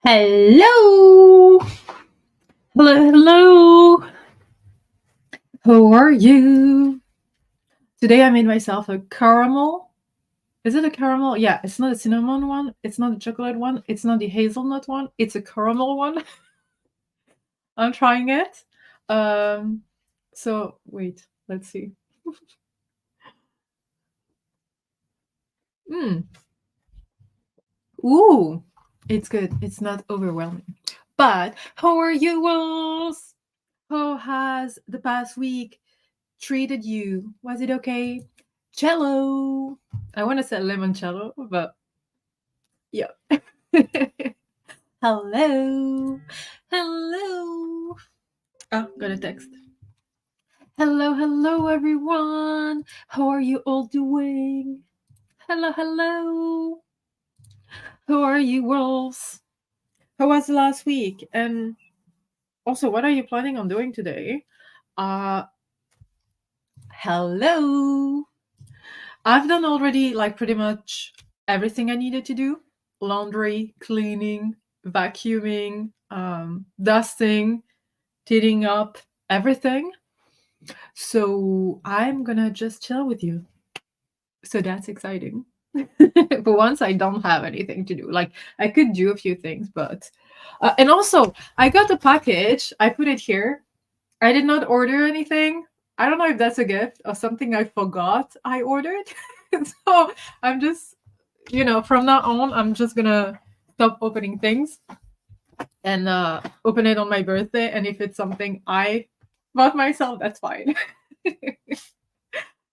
Hello. Hello, hello. How are you? Today I made myself a caramel. Is it a caramel? Yeah, it's not a cinnamon one. It's not a chocolate one. It's not the hazelnut one. It's a caramel one. I'm trying it. Um, so wait, let's see. Mm. Ooh, it's good. It's not overwhelming. But how are you, Wolves? How has the past week treated you? Was it okay? Cello. I want to say limoncello, but yeah. Hello. Hello. Oh, got a text. Hello, hello, everyone. How are you all doing? Hello, hello. How are you, wolves? How was the last week? And also, what are you planning on doing today? Uh, hello. I've done already like pretty much everything I needed to do. Laundry, cleaning, vacuuming, dusting, cleaning up, everything. So I'm gonna just chill with you. So that's exciting. But once I don't have anything to do, like I could do a few things, but and also I got the package. I put it here. I did not order anything. I don't know if that's a gift or something I forgot I ordered. So I'm just, from now on, I'm just gonna stop opening things and open it on my birthday. And if it's something I bought myself, that's fine.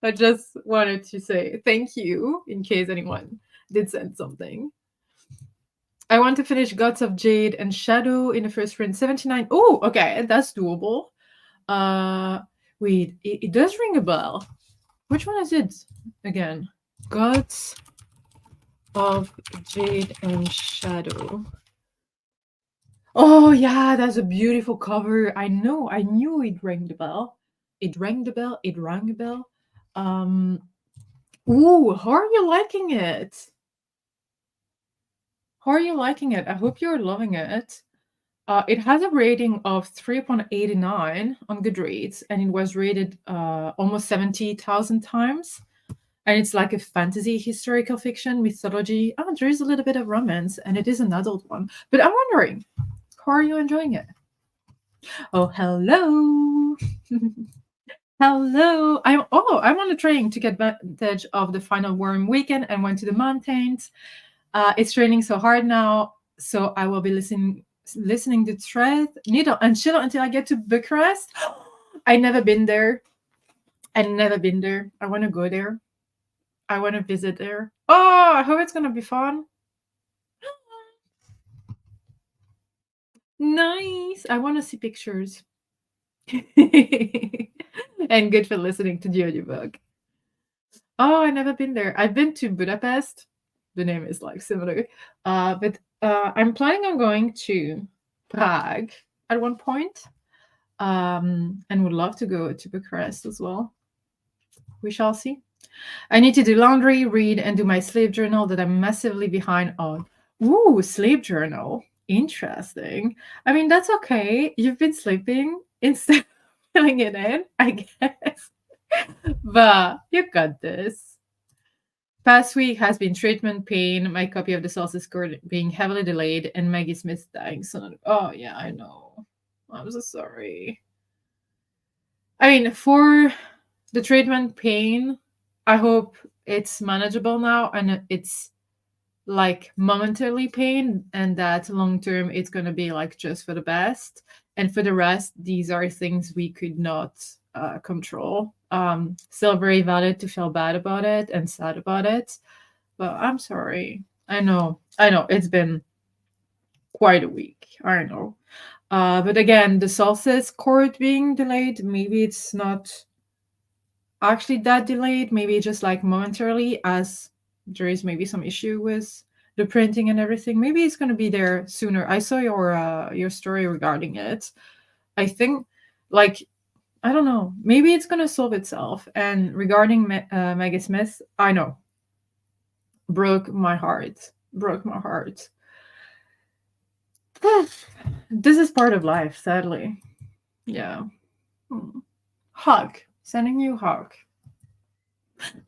I just wanted to say thank you in case anyone did send something. I want to finish Gods of Jade and Shadow in the first sprint 79. Oh, okay, that's doable. Uh, wait, it does ring a bell. Which one is it again? Gods of Jade and Shadow. Oh yeah, that's a beautiful cover. I know, I knew it rang the bell. It rang the bell. It rang a bell. Um, ooh, how are you liking it? How are you liking it? I hope you're loving it. It has a rating of 3.89 on Goodreads, and it was rated almost 70,000 times. And it's like a fantasy, historical fiction, mythology. Oh, there is a little bit of romance, and it is an adult one. But I'm wondering, how are you enjoying it? Oh, hello. Hello. I'm on a train to get advantage of the final warm weekend and went to the mountains. It's raining so hard now, so I will be listening to Thread, Needle, and Chill until I get to Bucharest. I never been there. I never been there. I want to go there. I want to visit there. Oh, I hope it's gonna be fun. Nice. I want to see pictures. And good for listening to the audiobook. Oh, I never been there. I've been to Budapest. The name is like similar. But I'm planning on going to Prague at one point. And would love to go to Bucharest as well. We shall see. I need to do laundry, read, and do my sleep journal that I'm massively behind on. Ooh, sleep journal. Interesting. I mean, that's okay. You've been sleeping instead of filling it in, I guess. But you got this. Past week has been treatment pain, my copy of the Solstice Court being heavily delayed, and Maggie Smith dying soon. Oh, yeah, I know. I'm so sorry. I mean, for the treatment pain, I hope it's manageable now and it's like momentarily pain, and that long term it's going to be like just for the best. And for the rest, these are things we could not control. Still very valid to feel bad about it and sad about it, but I'm sorry. I know it's been quite a week. I know. But again, the Solstice court being delayed, maybe it's not actually that delayed, maybe just like momentarily, as there is maybe some issue with the printing and everything. Maybe it's going to be there sooner. I saw your story regarding it. I think, like, I don't know, maybe it's going to solve itself. And regarding Maggie Smith, I know, broke my heart. This is part of life, sadly. Yeah. Hug. Sending you hug.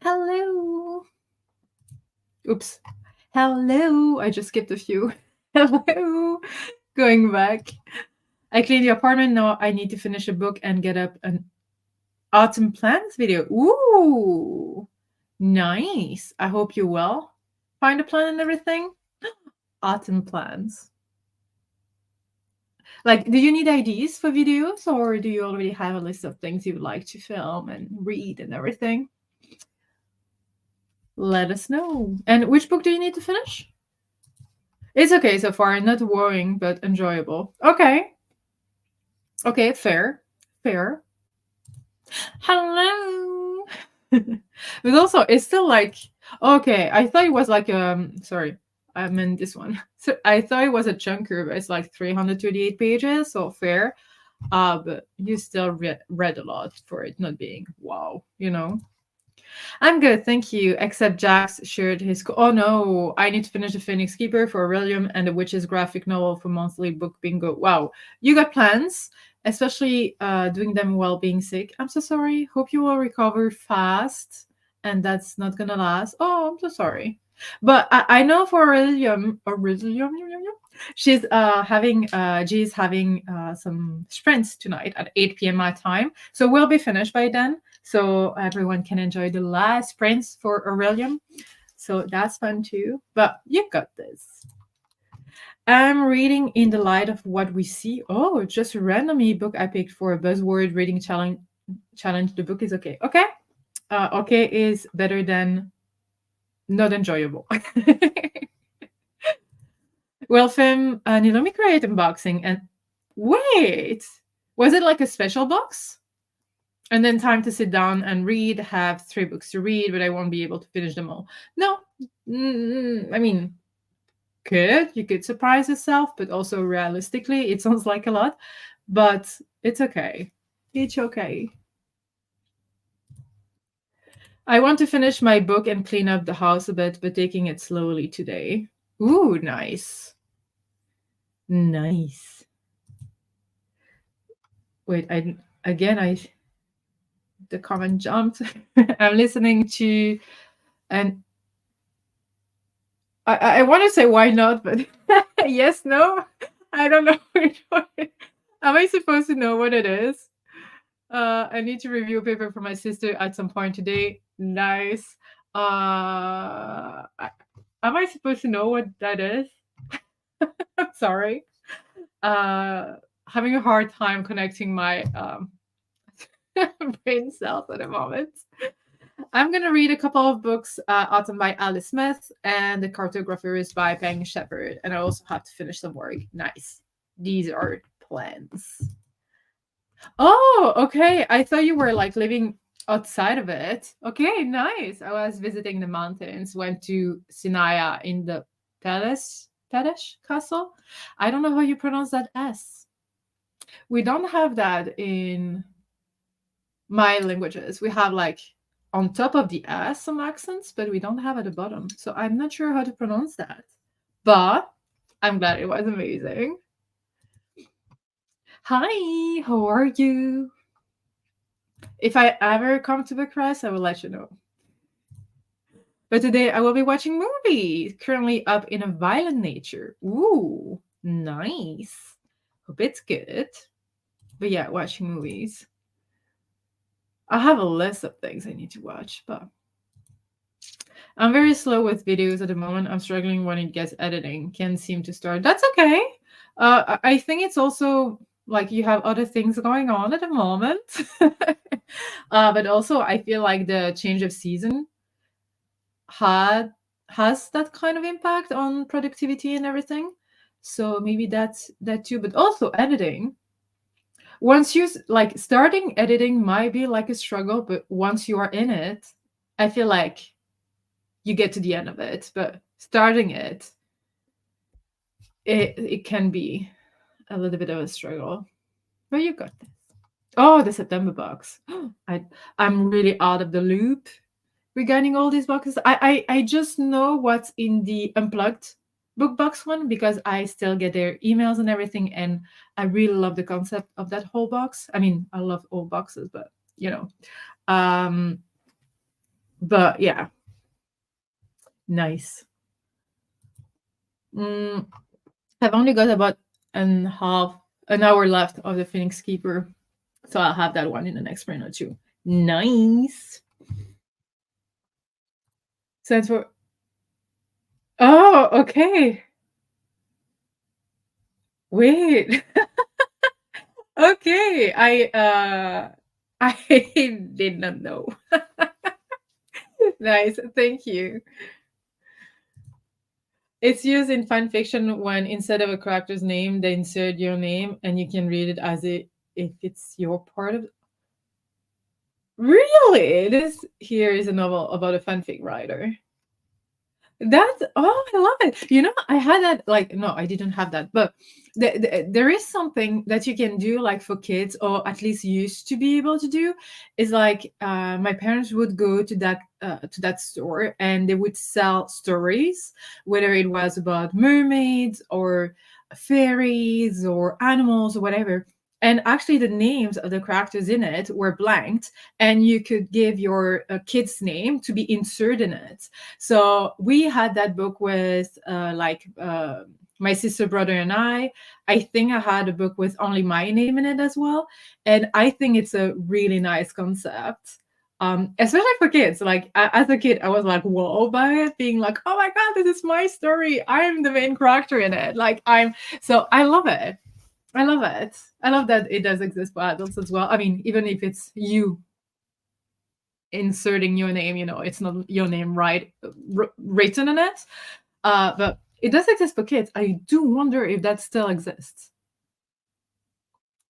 Hello. Oops. Hello. I just skipped a few. Hello. Going back. I cleaned the apartment. Now I need to finish a book and get up an autumn plans video. Ooh. Nice. I hope you will find a plan and everything. Autumn plans. Like, do you need ideas for videos, or do you already have a list of things you would like to film and read and everything? Let us know. And which book do you need to finish? It's okay so far. Not worrying, but enjoyable. Okay. Okay, fair. Fair. Hello. But also, it's still like, okay, I thought it was like, sorry, I meant this one. So I thought it was a chunker, but it's like 338 pages, so fair. But you still read a lot for it not being wow, you know? I'm good, thank you. Except Jax shared his. Oh no, I need to finish the Phoenix Keeper for Aurelium and the Witch's graphic novel for monthly book bingo. Wow, you got plans, especially doing them while being sick. I'm so sorry. Hope you will recover fast, and that's not gonna last. Oh, I'm so sorry. But I know for Aurelium, she's having some sprints tonight at 8 p.m. my time, so we'll be finished by then, so everyone can enjoy the last sprints for Aurelium. So that's fun too. But you got this. I'm reading In the Light of What We See. Oh, just a random ebook I picked for a buzzword reading challenge. The book is okay. Okay. Okay is better than not enjoyable. Well, Fim, Nilomi create unboxing, and wait, was it like a special box? And then time to sit down and read. Have 3 books to read, but I won't be able to finish them all. No, I mean, you could surprise yourself, but also realistically, it sounds like a lot, but it's okay. It's okay. I want to finish my book and clean up the house a bit, but taking it slowly today. Ooh, nice. Nice. Wait, the comment jumped. I'm listening to, and I want to say why not, but yes, no, I don't know which one. Am I supposed to know what it is? I need to review a paper for my sister at some point today. Nice. Am I supposed to know what that is? I'm sorry. Having a hard time connecting my brain cells at the moment. I'm going to read a couple of books, Autumn by Alice Smith and The Cartographer is by Peng Shepherd. And I also have to finish some work. Nice. These are plans. Oh, okay. I thought you were like living outside of it. Okay, nice. I was visiting the mountains, went to Sinaya in the Palace Castle. I don't know how you pronounce that S. We don't have that in my languages. We have like on top of the S some accents, but we don't have at the bottom. So I'm not sure how to pronounce that. But I'm glad it was amazing. Hi, how are you? If I ever come to Bucharest, I will let you know. But today I will be watching movies. Currently up in a violent nature. Ooh, nice. Hope it's good. But yeah, watching movies. I have a list of things I need to watch, but I'm very slow with videos at the moment. I'm struggling when it gets editing. Can't seem to start. That's okay. I think it's also like you have other things going on at the moment. But also I feel like the change of season has that kind of impact on productivity and everything. So maybe that's that too. But also editing. Once you like starting editing might be like a struggle, but once you are in it, I feel like you get to the end of it. But starting it can be a little bit of a struggle. But you got this. Oh, the September box. I'm really out of the loop regarding all these boxes. I just know what's in the unplugged book box one because I still get their emails and everything, and I really love the concept of that whole box. I mean, I love all boxes, but you know, um, but yeah, nice. Mm, I've only got about an hour left of the Phoenix Keeper, so I'll have that one in the next sprint or two. Nice. Since for oh, okay. Wait. Okay. I did not know. Nice. Thank you. It's used in fan fiction when instead of a character's name, they insert your name and you can read it as if it's your part of. Really? This here is a novel about a fanfic writer. That's oh, I love it. You know, I had that like no, I didn't have that, but there is something that you can do like for kids, or at least used to be able to do. Is like my parents would go to that store and they would sell stories, whether it was about mermaids or fairies or animals or whatever. And actually, the names of the characters in it were blanked, and you could give your kid's name to be inserted in it. So we had that book with my sister, brother, and I. I think I had a book with only my name in it as well, and I think it's a really nice concept. Especially for kids. Like as a kid, I was like, whoa, by it, being like, oh my god, this is my story. I'm the main character in it. Like I'm so I love it. I love it. I love that it does exist for adults as well. I mean, even if it's you inserting your name, it's not your name written in it. But it does exist for kids. I do wonder if that still exists.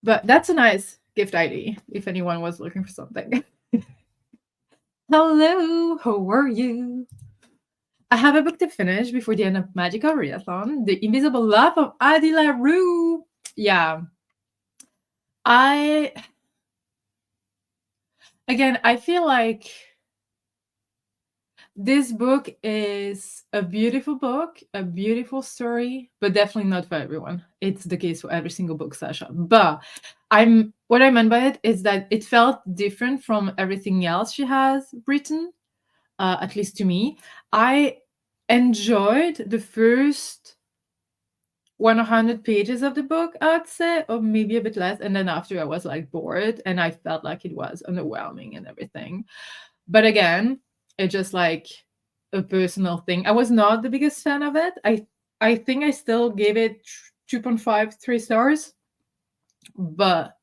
But that's a nice gift ID if anyone was looking for something. Hello, how are you? I have a book to finish before the end of Magical Readathon, The Invisible Love of Adila Rue. Yeah. I Again, I feel like this book is a beautiful book, a beautiful story, but definitely not for everyone. It's the case for every single book, Sasha. But what I meant by it is that it felt different from everything else she has written, at least to me. I enjoyed the first 100 pages of the book, I'd say, or maybe a bit less. And then after I was like bored and I felt like it was underwhelming and everything. But again, it's just like a personal thing. I was not the biggest fan of it. I think I still gave it 2.5, 3 stars. But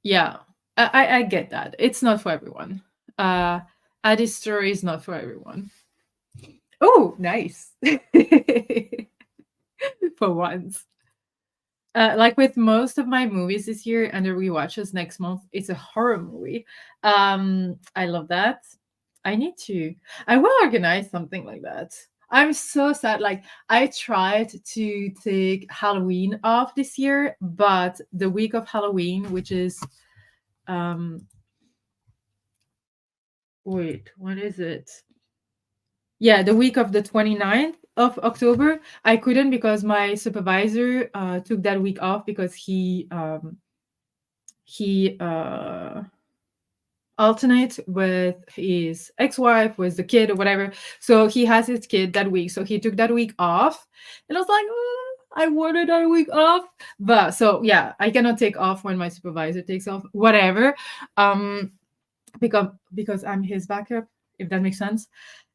yeah, I get that. It's not for everyone. Addie's story is not for everyone. Oh, nice. For once. Like with most of my movies this year and the rewatches next month, it's a horror movie. I love that. I will organize something like that. I'm so sad. Like I tried to take Halloween off this year, but the week of Halloween, which is wait, when is it? Yeah, the week of the 29th of October, I couldn't because my supervisor took that week off because he alternates with his ex-wife, with the kid or whatever. So he has his kid that week. So he took that week off. And I was like, I wanted that week off. But so yeah, I cannot take off when my supervisor takes off, whatever. Because I'm his backup, if that makes sense.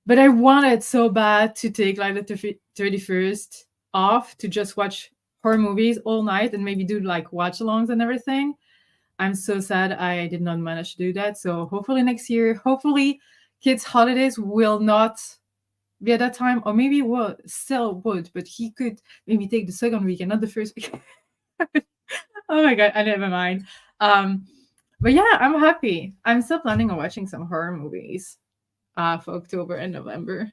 But I wanted so bad to take like the 31st off to just watch horror movies all night and maybe do like watch alongs and everything. I'm so sad I did not manage to do that. So hopefully next year, hopefully kids' holidays will not be at that time, or maybe still would, but he could maybe take the second week and not the first week. Oh my god, I never mind. But yeah, I'm happy. I'm still planning on watching some horror movies for October and November.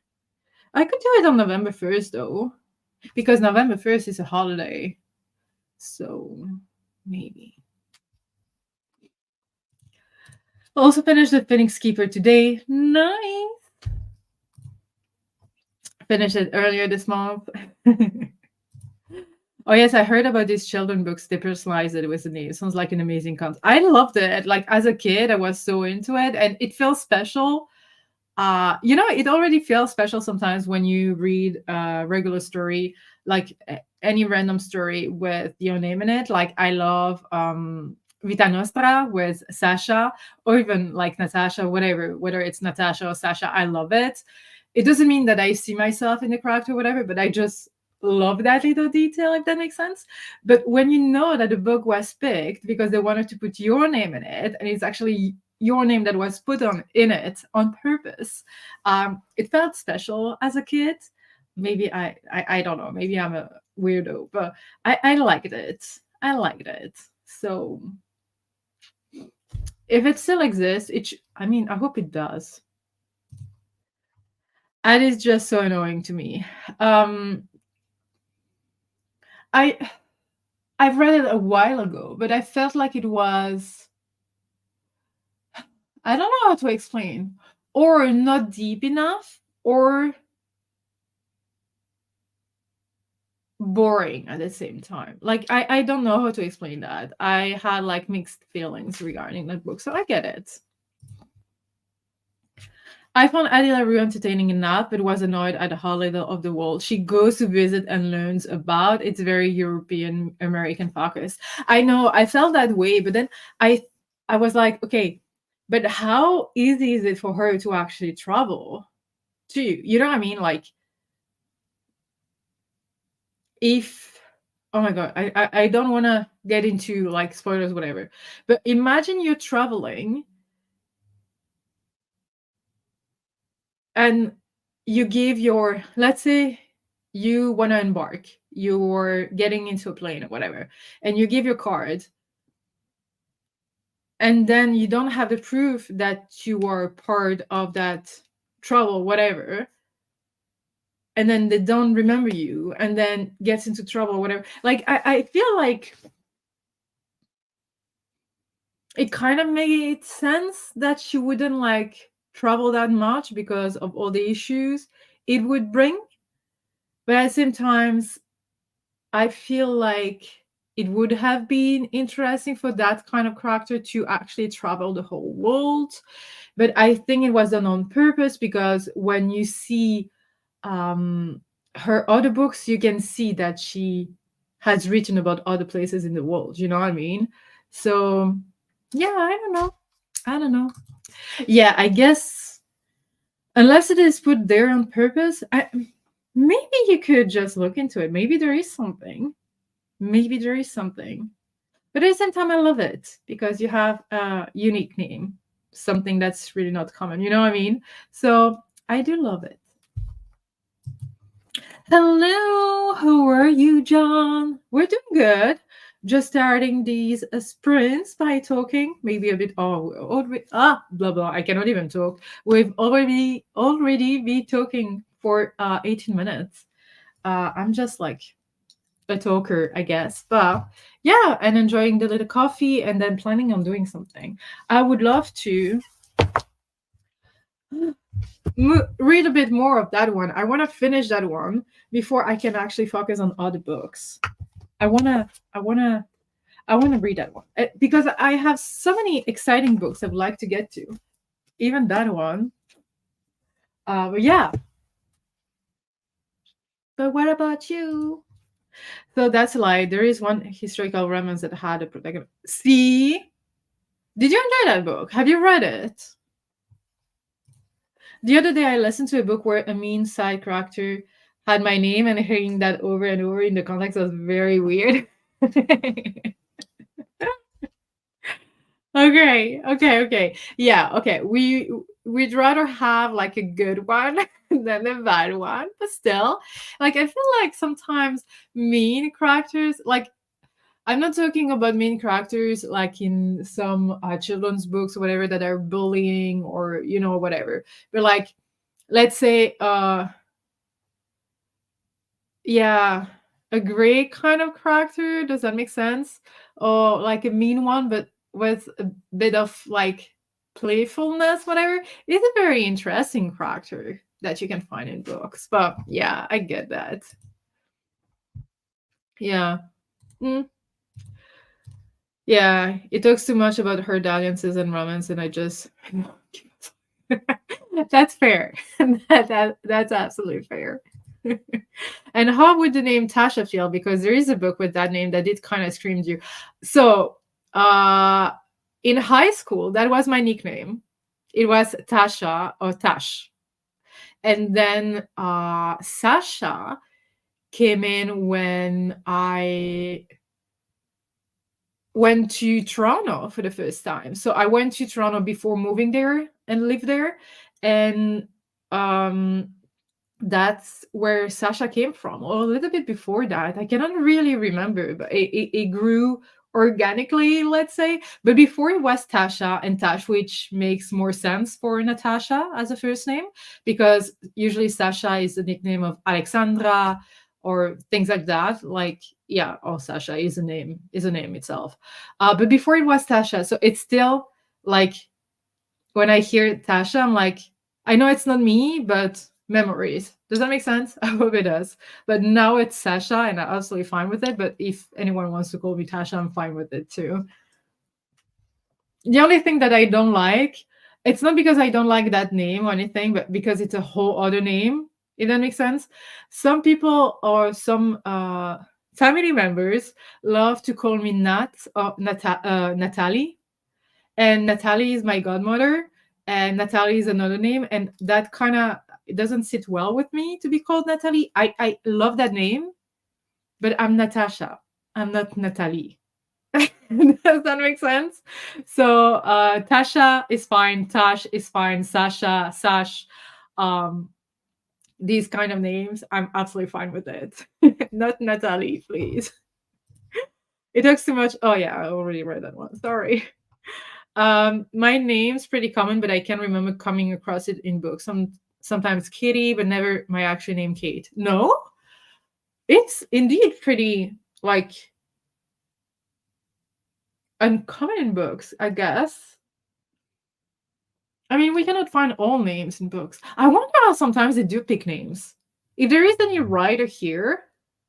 I could do it on November 1st though, because November 1st is a holiday. So maybe. Also finished the Phoenix Keeper today. Nice. Finished it earlier this month. Oh yes, I heard about these children books. They personalized it with the name. Sounds like an amazing concept. I loved it. Like as a kid, I was so into it, and it feels special. It already feels special sometimes when you read a regular story, like any random story with your name in it. Like I love Vita Nostra with Sasha, or even like Natasha, whatever, whether it's Natasha or Sasha, I love it. It doesn't mean that I see myself in the character or whatever, but I just love that little detail, if that makes sense. But when you know that the book was picked because they wanted to put your name in it, and it's actually your name that was put on in it on purpose, it felt special as a kid. Maybe I don't know, maybe I'm a weirdo, but I liked it. I liked it. So if it still exists, I mean, I hope it does. That is just so annoying to me. I I've read it a while ago, but I felt like it was, I don't know how to explain, or not deep enough, or boring at the same time. Like I don't know how to explain that. I had like mixed feelings regarding that book, so I get it. I found Adila Rue entertaining enough, but was annoyed at the holiday of the world she goes to visit and learns about. It's very European American focused. I know I felt that way, but then I was like, okay, but how easy is it for her to actually travel to? You know what I mean? Like if, oh my god, I don't want to get into like spoilers, whatever. But imagine you're traveling and you give your, let's say you want to embark, you're getting into a plane or whatever, and you give your card, and then you don't have the proof that you are part of that travel, whatever, and then they don't remember you and then gets into trouble, whatever. Like I feel like it kind of made sense that she wouldn't like travel that much because of all the issues it would bring. But at the same time, I feel like it would have been interesting for that kind of character to actually travel the whole world. But I think it was done on purpose because when you see her other books, you can see that she has written about other places in the world. You know what I mean? So, yeah, I don't know. I don't know. Yeah, I guess unless it is put there on purpose, maybe you could just look into it. Maybe there is something. Maybe there is something. But at the same time, I love it because you have a unique name, something that's really not common. You know what I mean? So I do love it. Hello, how are you, John? We're doing good. Just starting these sprints by talking, maybe a bit. Oh, already, blah blah. I cannot even talk. We've already been talking for 18 minutes. I'm just like a talker, I guess. But yeah, and enjoying the little coffee and then planning on doing something. I would love to read a bit more of that one. I want to finish that one before I can actually focus on other books. I want to read that one because I have so many exciting books I'd like to get to. Even that one. But yeah. But what about you? So that's like there is one historical romance that had a protagonist. See, did you enjoy that book? Have you read it? The other day, I listened to a book where a mean side character had my name, and hearing that over and over in the context was very weird. Okay. Yeah, okay. We'd rather have like a good one than a bad one, but still, like I feel like sometimes mean characters, like I'm not talking about main characters like in some children's books or whatever that are bullying or whatever. But like let's say yeah, a gray kind of character, does that make sense? Or like a mean one but with a bit of like playfulness, whatever. It's a very interesting character that you can find in books. But yeah, I get that. Yeah. Mm. Yeah, it talks too much about her dalliances and romance, and I just that's fair. That's absolutely fair. And how would the name Tasha feel? Because there is a book with that name that did kind of screamed you. So, in high school, that was my nickname. It was Tasha or Tash. And then Sasha came in when I went to Toronto for the first time. So I went to Toronto before moving there and lived there. And um that's where Sasha came from, or a little bit before that. I cannot really remember, but it grew organically, let's say. But before it was Tasha and Tash, which makes more sense for Natasha as a first name, because usually Sasha is the nickname of Alexandra or things like that. Like, yeah, oh, Sasha is a name itself. But before it was Tasha, so it's still like when I hear Tasha, I'm like, I know it's not me, but memories. Does that make sense? I hope it does. But now it's Sasha, and I'm absolutely fine with it. But if anyone wants to call me Tasha, I'm fine with it too. The only thing that I don't like, it's not because I don't like that name or anything, but because it's a whole other name. If that makes sense. Some people or some family members love to call me Nat or Natalie, and Natalie is my godmother, and Natalie is another name, and that kind of it doesn't sit well with me to be called Natalie. I love that name, but I'm Natasha. I'm not Natalie. Does that make sense? So Tasha is fine, Tash is fine, Sasha, Sash, um, these kind of names, I'm absolutely fine with it. Not Natalie, please. It talks too much. Oh yeah, I already read that one. Sorry. My name's pretty common, but I can remember coming across it in books. Sometimes Kitty, but never my actual name Kate. No, it's indeed pretty like uncommon in books, I guess. I mean, we cannot find all names in books. I wonder how sometimes they do pick names. If there is any writer here,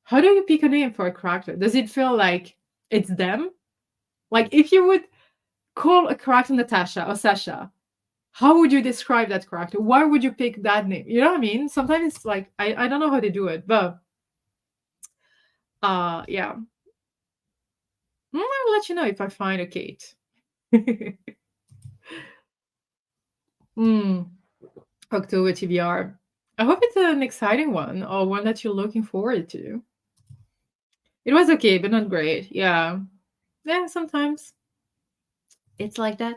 how do you pick a name for a character? Does it feel like it's them? Like if you would call a character Natasha or Sasha, how would you describe that character? Why would you pick that name? You know what I mean? Sometimes it's like I don't know how they do it, but yeah. I'll let you know if I find a Kate. mm, October TBR. I hope it's an exciting one or one that you're looking forward to. It was okay, but not great. Yeah. Yeah, sometimes it's like that.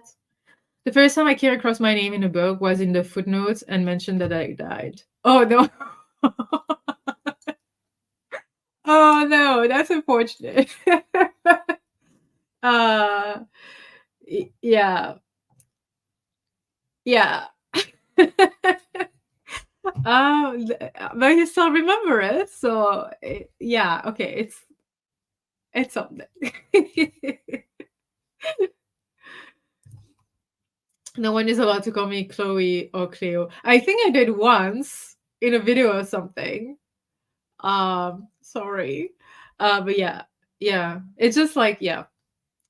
The first time I came across my name in a book was in the footnotes and mentioned that I died. Oh no. Oh no, that's unfortunate. uh yeah. Yeah. But you still remember it, so yeah, okay, it's something. No one is allowed to call me Chloe or Cleo. I think I did once in a video or something. Sorry. But yeah, yeah. It's just like, yeah,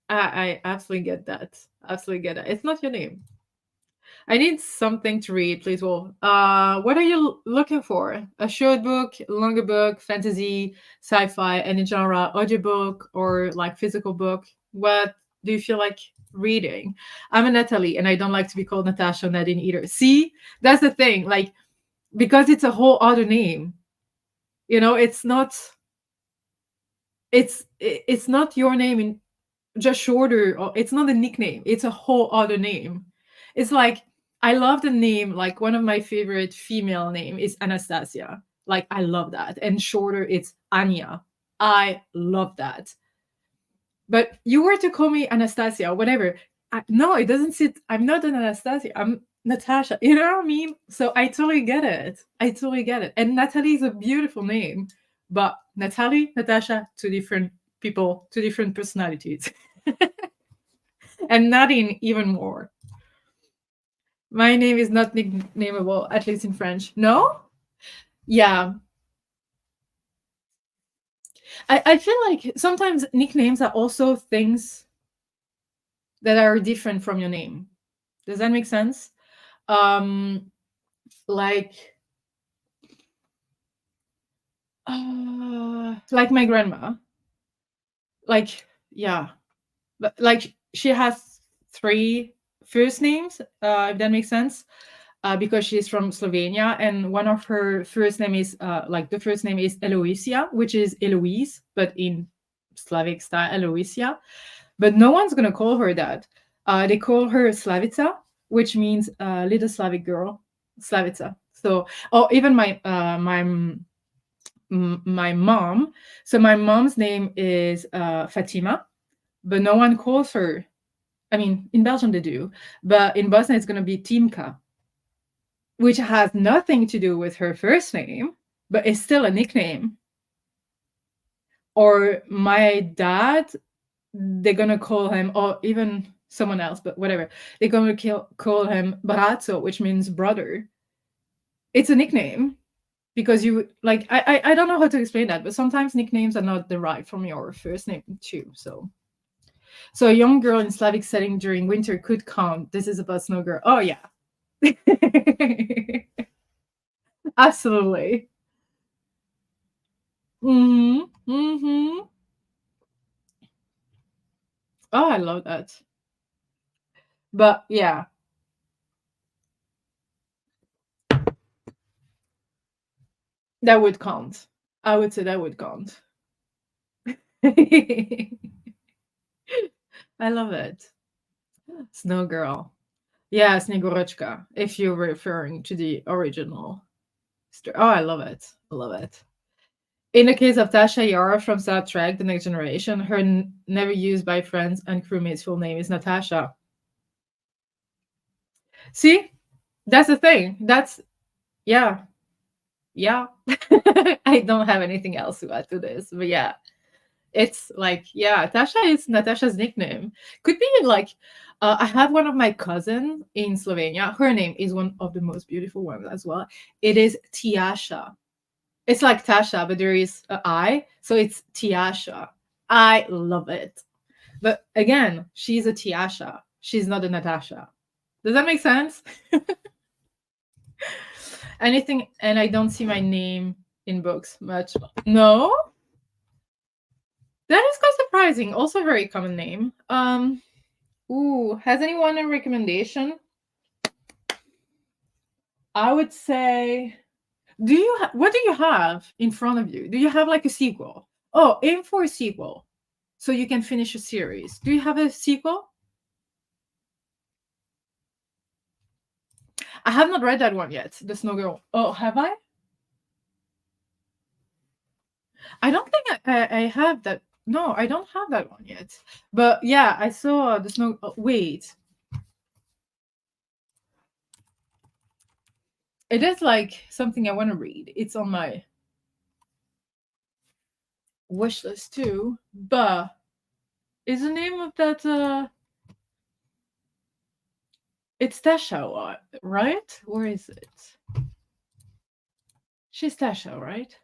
I absolutely get that. Absolutely get it. It's not your name. I need something to read, please. Well, what are you looking for? A short book, longer book, fantasy, sci-fi, any genre, audiobook, or like physical book? What do you feel like reading? I'm a Natalie, and I don't like to be called Natasha or Nadine either. See, that's the thing. Like, because it's a whole other name. You know, it's not your name in just shorter, or it's not a nickname, it's a whole other name. It's like I love the name, like one of my favorite female name is Anastasia. Like I love that. And shorter it's Anya. I love that. But you were to call me Anastasia, whatever. No, it doesn't sit. I'm not an Anastasia. I'm Natasha. You know what I mean? So I totally get it. I totally get it. And Natalie is a beautiful name, but Natalie, Natasha, two different people, two different personalities. And Nadine even more. My name is not nicknameable, at least in French. No? Yeah. I feel like sometimes nicknames are also things that are different from your name. Does that make sense? Um, like, like my grandma. Like, yeah, but like she has three first names, if that makes sense, because she's from Slovenia, and one of her first name is like the first name is Eloisia, which is Eloise, but in Slavic style, Eloisia. But no one's gonna call her that. They call her Slavica, which means little Slavic girl, Slavica. So, or even my mom. So my mom's name is Fatima, but no one calls her. I mean, in Belgium they do, but in Bosnia it's gonna be Timka, which has nothing to do with her first name, but it's still a nickname. Or my dad, they're gonna call him, or even someone else, but whatever. They're gonna call him Brazzo, which means brother. It's a nickname because you like I don't know how to explain that, but sometimes nicknames are not derived from your first name too. So a young girl in Slavic setting during winter could count. This is about snow girl. Oh yeah. Absolutely. Mhm. Mhm. Oh, I love that. But yeah, that would count. I would say that would count. I love it. Snow girl. Yeah, Snegorochka, if you're referring to the original story. Oh, I love it. I love it. In the case of Tasha Yara from Star Trek The Next Generation, her never used by friends and crewmates full name is Natasha. See? That's the thing. That's, yeah. Yeah. I don't have anything else to add to this, but yeah. It's like, yeah, Tasha is Natasha's nickname. Could be like, I have one of my cousins in Slovenia. Her name is one of the most beautiful ones as well. It is Tiasha. It's like Tasha, but there is a I, so it's Tiasha. I love it. But again, she's a Tiasha. She's not a Natasha. Does that make sense? Anything, and I don't see my name in books much. No, that is quite surprising. Also, very common name. Ooh, has anyone a recommendation? I would say, what do you have in front of you? Do you have like a sequel? Oh, aim for a sequel so you can finish a series. Do you have a sequel? I have not read that one yet. The Snow Girl. Oh, have I? I don't think I have that. No, I don't have that one yet. But yeah, I saw the Snow. Oh, wait, it is like something I want to read. It's on my wish list too. But is the name of that? It's Tasha, right? Where is it? She's Tasha, right?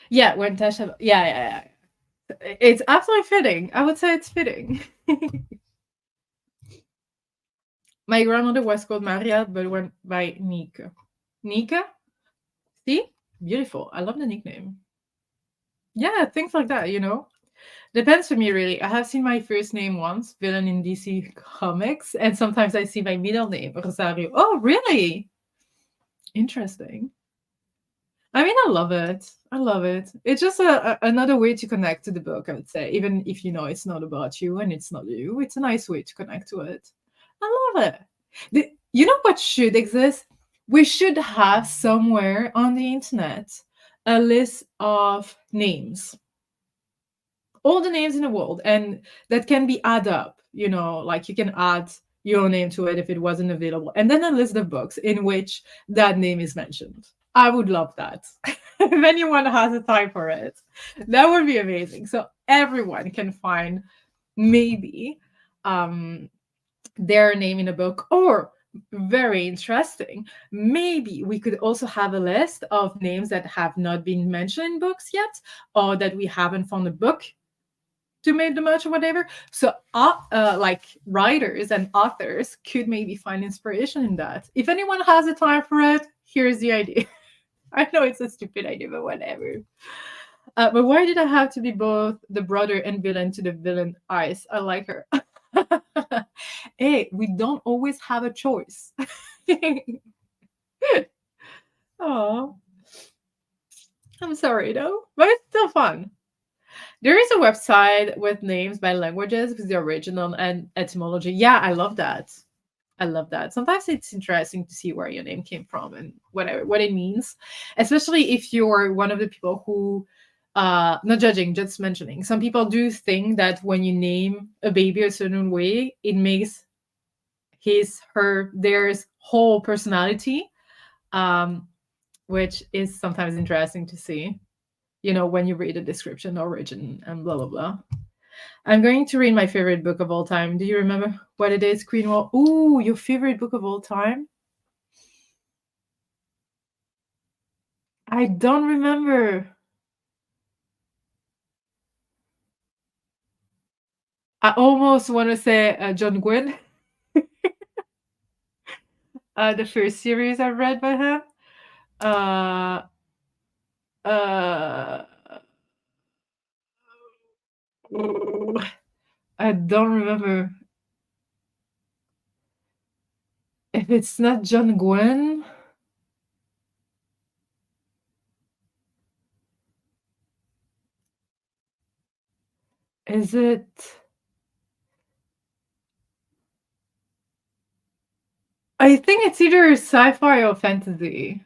Yeah, when Tasha. Yeah, yeah, yeah. It's absolutely fitting. I would say it's fitting. My grandmother was called Maria, but went by Nika. Nika? See? Beautiful. I love the nickname. Yeah, things like that, you know? Depends for me, really. I have seen my first name once, villain in DC Comics, and sometimes I see my middle name, Rosario. Oh, really? Interesting. I mean, I love it. I love it. It's just another way to connect to the book, I would say. Even if you know it's not about you and it's not you, it's a nice way to connect to it. I love it. You know what should exist? We should have somewhere on the internet a list of names, all the names in the world, and that can be add up. You know, like you can add your name to it if it wasn't available, and then a list of books in which that name is mentioned. I would love that. If anyone has a time for it, that would be amazing. So everyone can find maybe um their name in a book. Or very interesting, maybe we could also have a list of names that have not been mentioned in books yet, or that we haven't found a book to make the match or whatever. So like writers and authors could maybe find inspiration in that. If anyone has the time for it, here's the idea. I know it's a stupid idea, but whatever. But why did I have to be both the brother and villain to the villain Ice? I like her. Hey, we don't always have a choice. Oh, I'm sorry though, but it's still fun. There is a website with names by languages with the original and etymology. Yeah, I love that. I love that. Sometimes it's interesting to see where your name came from and whatever what it means, especially if you're one of the people who, not judging, just mentioning. Some people do think that when you name a baby a certain way, it makes his, her, theirs whole personality, um, which is sometimes interesting to see. You know, when you read a description, origin, and blah blah blah. I'm going to read my favorite book of all time. Do you remember what it is, Queen Wall? Ooh, your favorite book of all time? I don't remember. I almost want to say John Gwynn, the first series I read by him. Uh, uh, I don't remember. If it's not John Gwynn, is it? I think it's either sci-fi or fantasy.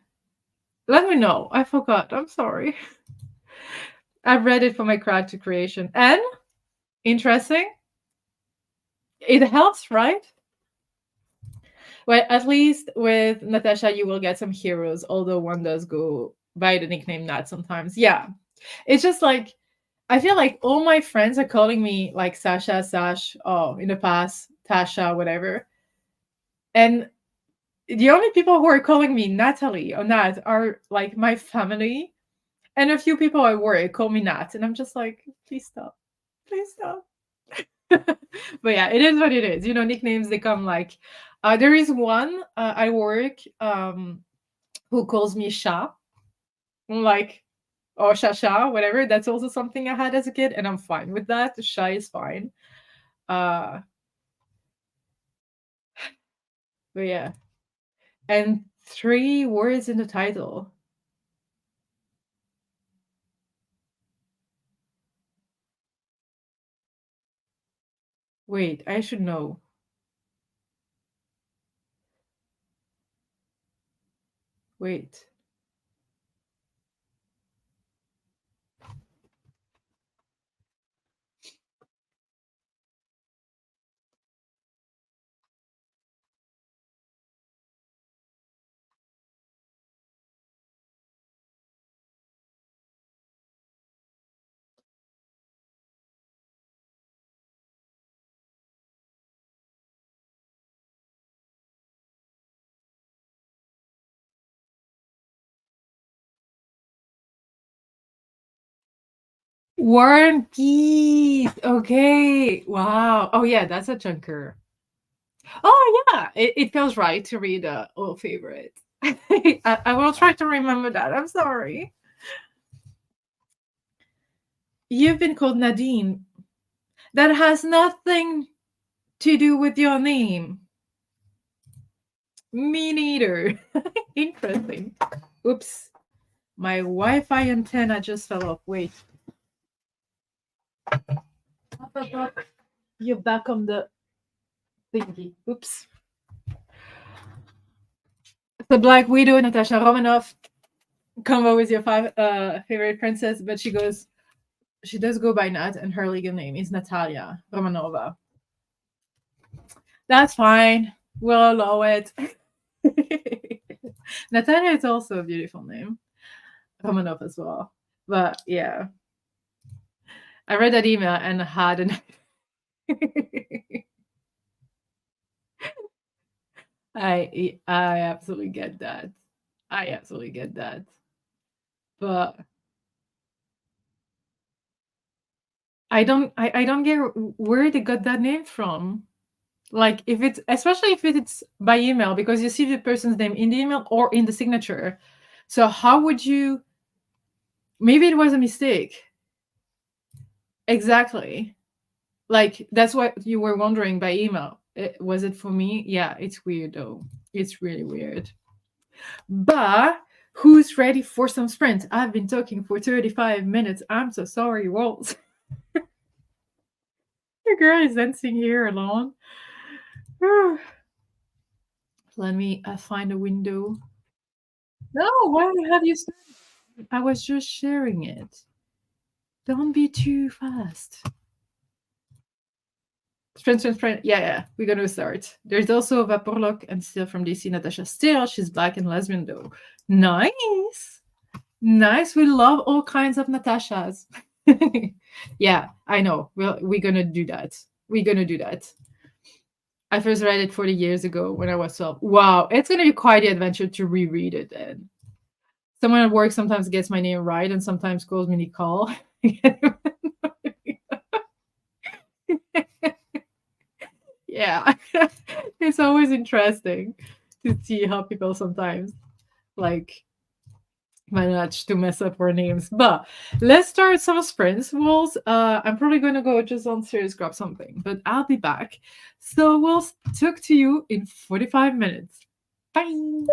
Let me know. I forgot. I'm sorry. I've read it for my character creation. And interesting. It helps, right? Well, at least with Natasha, you will get some heroes, although one does go by the nickname Nat sometimes. Yeah. It's just like, I feel like all my friends are calling me like Sasha, Sash, oh, in the past, Tasha, whatever. And the only people who are calling me Natalie or Nat are like my family. And a few people at work call me Nat. And I'm just like, please stop. Please stop. But yeah, it is what it is. You know, nicknames, they come like, there is one I work who calls me Sha, like, or Shasha, whatever. That's also something I had as a kid, and I'm fine with that. Sha is fine. Uh, but yeah, and 3 words in the title. Wait, I should know. Wait. War Peace. Okay. Wow. Oh yeah, that's a chunker. Oh yeah, it feels right to read old favorite. I will try to remember that. I'm sorry. You've been called Nadine. That has nothing to do with your name. Me neither. Interesting. Oops. My Wi-Fi antenna just fell off. Wait. Up, up, up. You're back on the thingy. Oops. The Black Widow, Natasha Romanoff. Combo with your favorite princess, but she does go by Nat, and her legal name is Natalia Romanova. That's fine. We'll allow it. Natalia is also a beautiful name. Romanov as well. But yeah, I read that email and had an I absolutely get that. I absolutely get that. But I don't get where they got that name from. Like if it's especially if it's by email because you see the person's name in the email or in the signature. So how would you maybe it was a mistake. Exactly. Like that's what you were wondering by email. Was it for me? Yeah, it's weird though. It's really weird. But who's ready for some sprint? I've been talking for 35 minutes. I'm so sorry, Waltz. The girl is dancing here alone. Let me find a window. No, why have you started? I was just sharing it. Don't be too fast. Sprint. Yeah, yeah, we're gonna start. There's also Vaporlock and still from DC, Natasha. Still, she's black and lesbian though. Nice. Nice. We love all kinds of Natashas. Yeah, I know. We're gonna do that. We're gonna do that. I first read it 40 years ago when I was 12. Wow, it's gonna be quite the adventure to reread it then. Someone at work sometimes gets my name right and sometimes calls me Nicole. Yeah. It's always interesting to see how people sometimes like manage to mess up our names. But let's start some sprints. I'm probably gonna go just downstairs grab something, but I'll be back. So we'll talk to you in 45 minutes. Bye.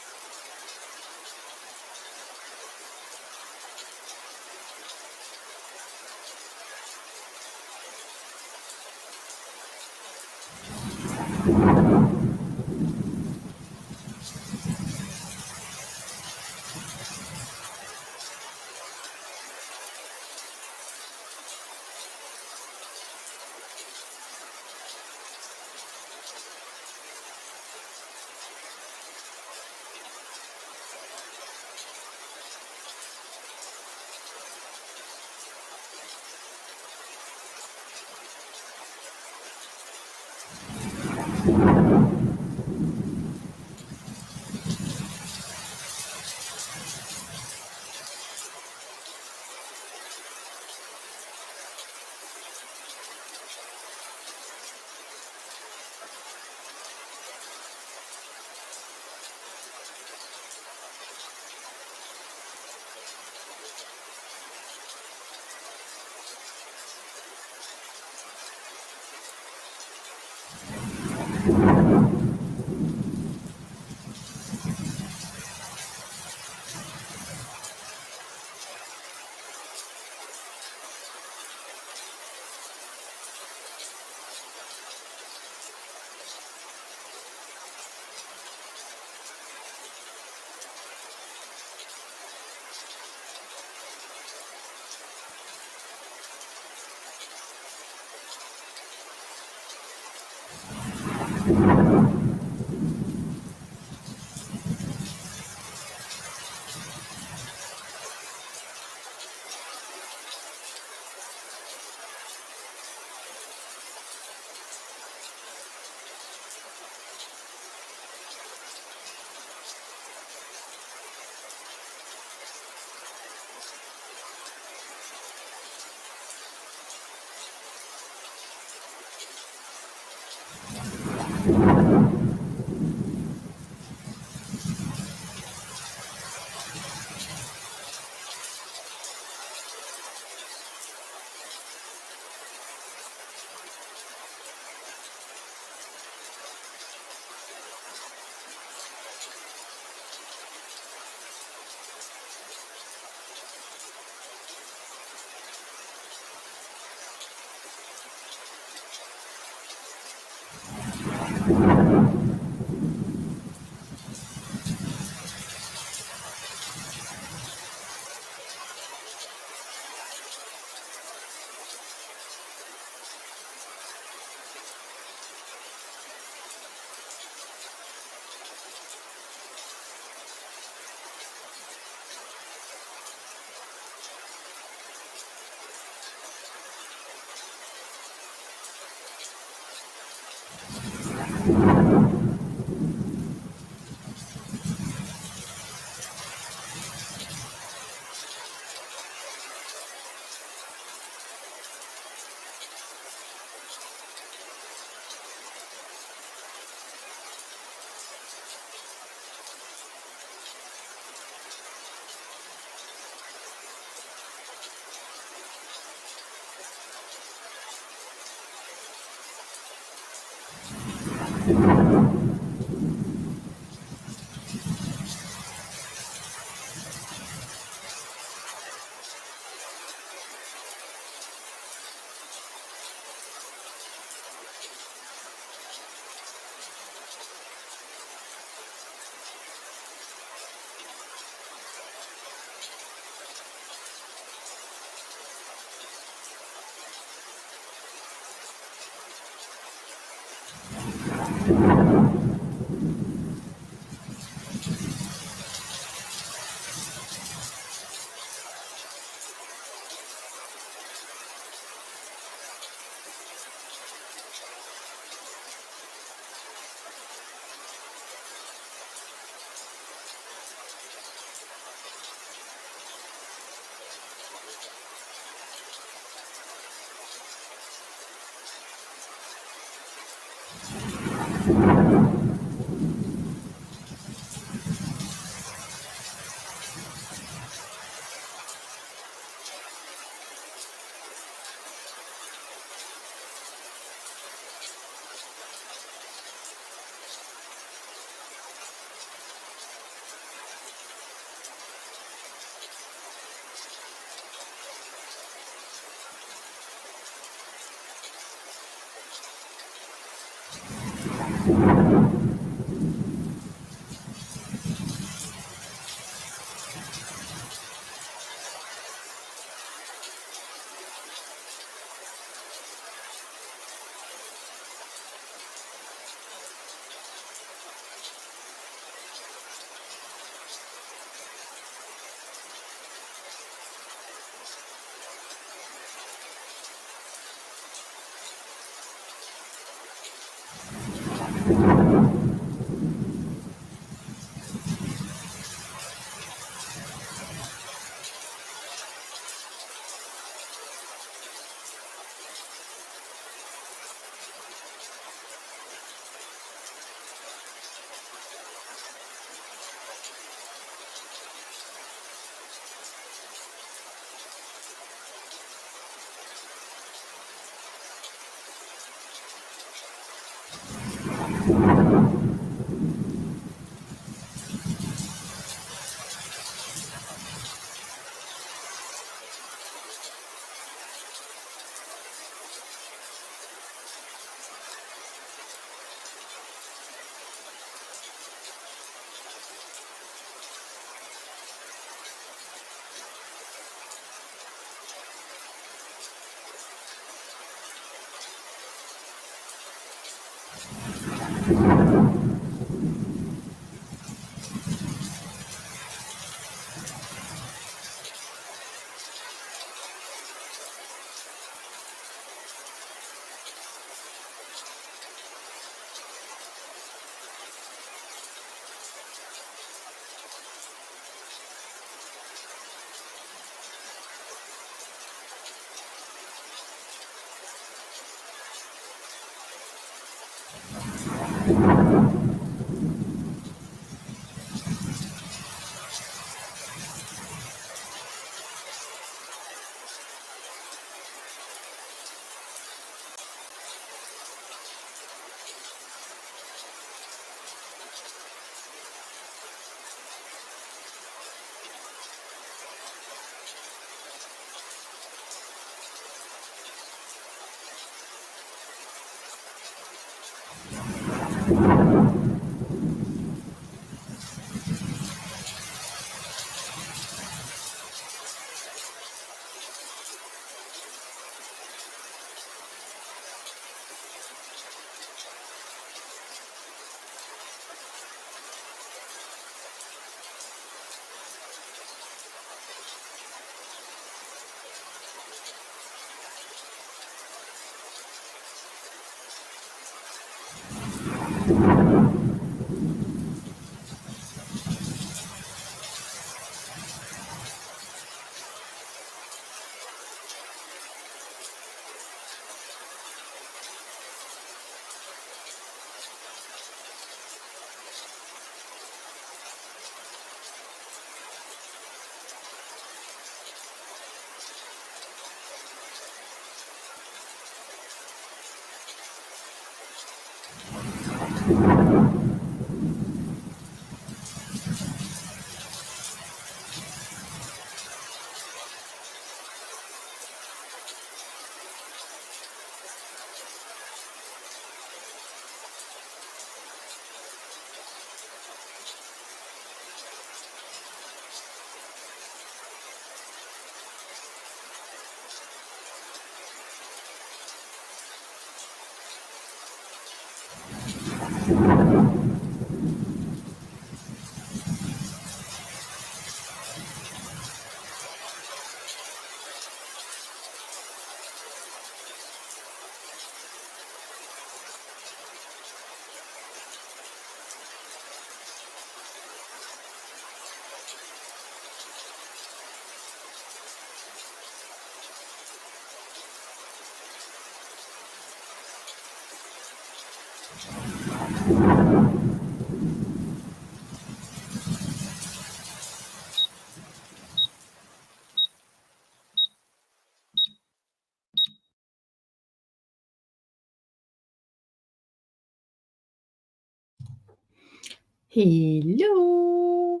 Hello.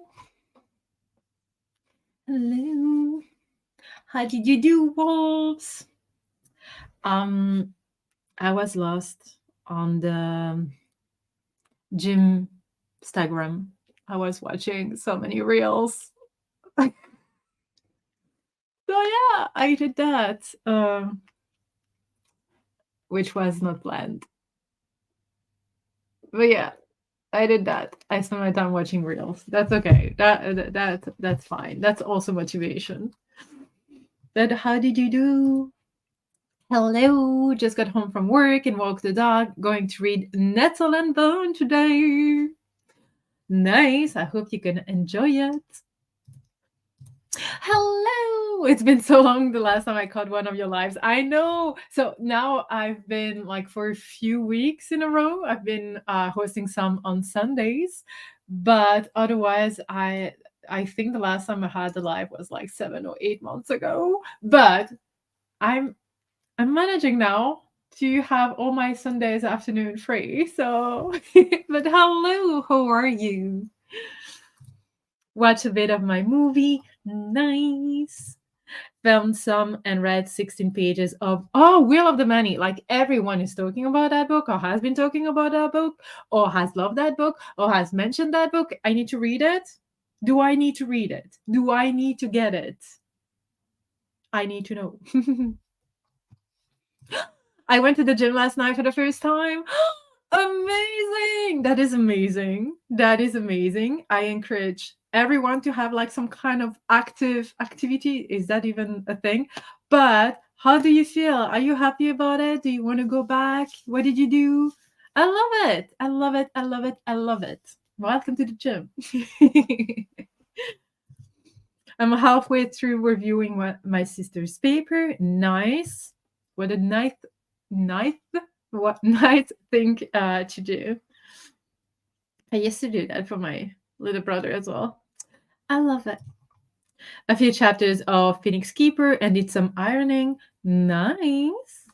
Hello. How did you do, wolves? Um, I was lost on the gym Instagram. I was watching so many reels. So yeah, I did that, which was not planned. But yeah, I did that. I spent my time watching reels. That's okay. That's fine. That's also motivation. But how did you do? Hello, just got home from work and walked the dog. Going to read Nettle and Bone today. Nice. I hope you can enjoy it. Hello. It's been so long the last time I caught one of your lives. I know. So now I've been like for a few weeks in a row, I've been hosting some on Sundays, but otherwise I think the last time I had the live was like 7 or 8 months ago. But I'm I'm managing now to have all my Sundays afternoon free. So, but hello, how are you? Watch a bit of my movie. Nice. Found some and read 16 pages of Wheel of the Many. Like everyone is talking about that book or has been talking about that book or has loved that book or has mentioned that book. I need to read it. Do I need to read it? Do I need to get it? I need to know. I went to the gym last night for the first time. Amazing! That is amazing. That is amazing. I encourage everyone to have like some kind of active activity. Is that even a thing? But how do you feel? Are you happy about it? Do you want to go back? What did you do? I love it. I love it. I love it. I love it. Welcome to the gym. I'm halfway through reviewing my sister's paper. Nice. What a nice what nice thing to do. I used to do that for my little brother as well. I love it. A few chapters of Phoenix Keeper and did some ironing. Nice.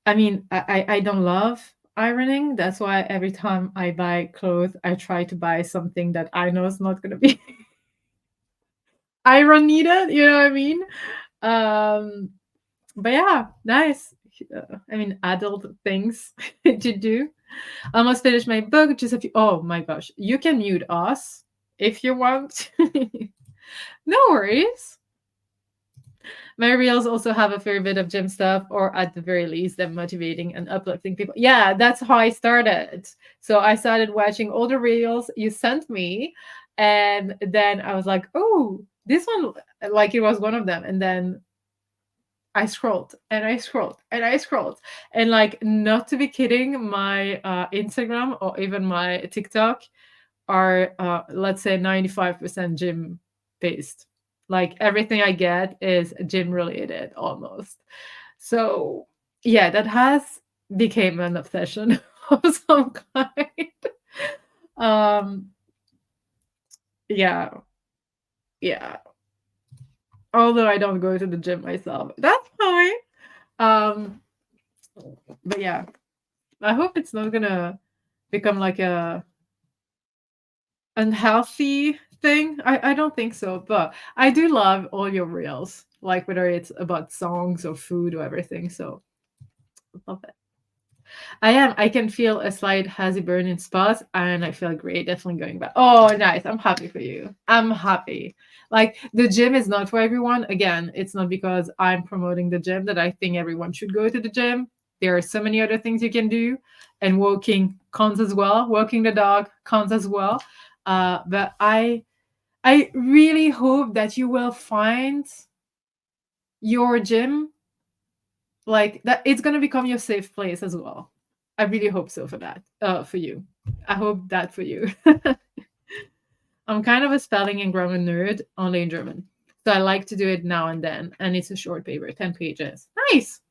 I mean, I don't love ironing. That's why every time I buy clothes, I try to buy something that I know is not going to be iron needed. You know what I mean? Um, but yeah, nice. I mean, adult things to do. Almost finished my book. Just a few. Oh my gosh, you can mute us if you want. No worries. My reels also have a fair bit of gym stuff, or at the very least, them motivating and uplifting people. Yeah, that's how I started. So I started watching all the reels you sent me, and then I was like, oh, this one, like it was one of them. And then I scrolled and I scrolled and I scrolled. And like, not to be kidding, my Instagram or even my TikTok are, let's say, 95% gym based. Like everything I get is gym related almost. So yeah, that has became an obsession of some kind. um yeah, yeah. Although I don't go to the gym myself. That's fine. But yeah, I hope it's not gonna become like a unhealthy thing. I don't think so, but I do love all your reels, like whether it's about songs or food or everything. So love it. I am. I can feel a slight hazy burn in spots, and I feel great. Definitely going back. Oh, nice. I'm happy for you. I'm happy. Like the gym is not for everyone. Again, it's not because I'm promoting the gym that I think everyone should go to the gym. There are so many other things you can do, and walking counts as well. Walking the dog counts as well. But I really hope that you will find your gym like that. It's gonna become your safe place as well. I really hope so for that. For you. I hope that for you. I'm kind of a spelling and grammar nerd, only in German. So I like to do it now and then. And it's a short paper, 10 pages. Nice.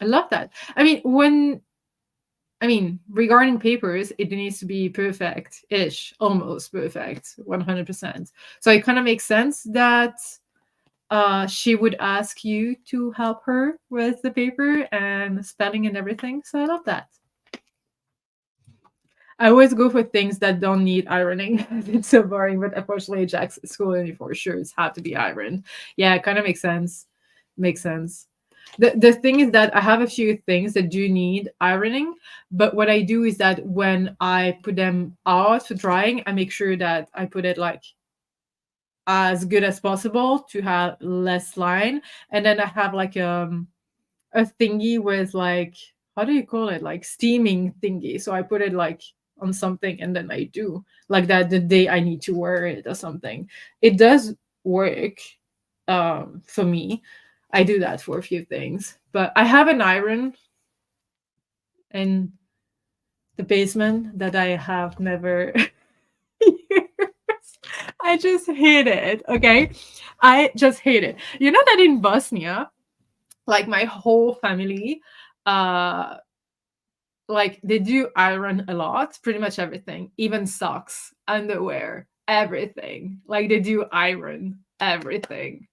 I love that. Regarding papers, it needs to be perfect ish, almost perfect, 100%. So it kind of makes sense that she would ask you to help her with the paper and spelling and everything. So I love that. I always go for things that don't need ironing. It's so boring, but unfortunately, Jack's school uniform shirts have to be ironed. Yeah, it kind of makes sense. Makes sense. The thing is that I have a few things that do need ironing, but what I do is that when I put them out for drying, I make sure that I put it like as good as possible to have less line, and then I have like a thingy with like, how do you call it, like steaming thingy, so I put it like on something and then I do like that the day I need to wear it or something. It does work for me. I do that for a few things, but I have an iron in the basement that I have never used. I just hate it. Okay, I just hate it. You know that in Bosnia, like my whole family, uh like they do iron a lot, pretty much everything, even socks, underwear, everything. Like they do iron everything.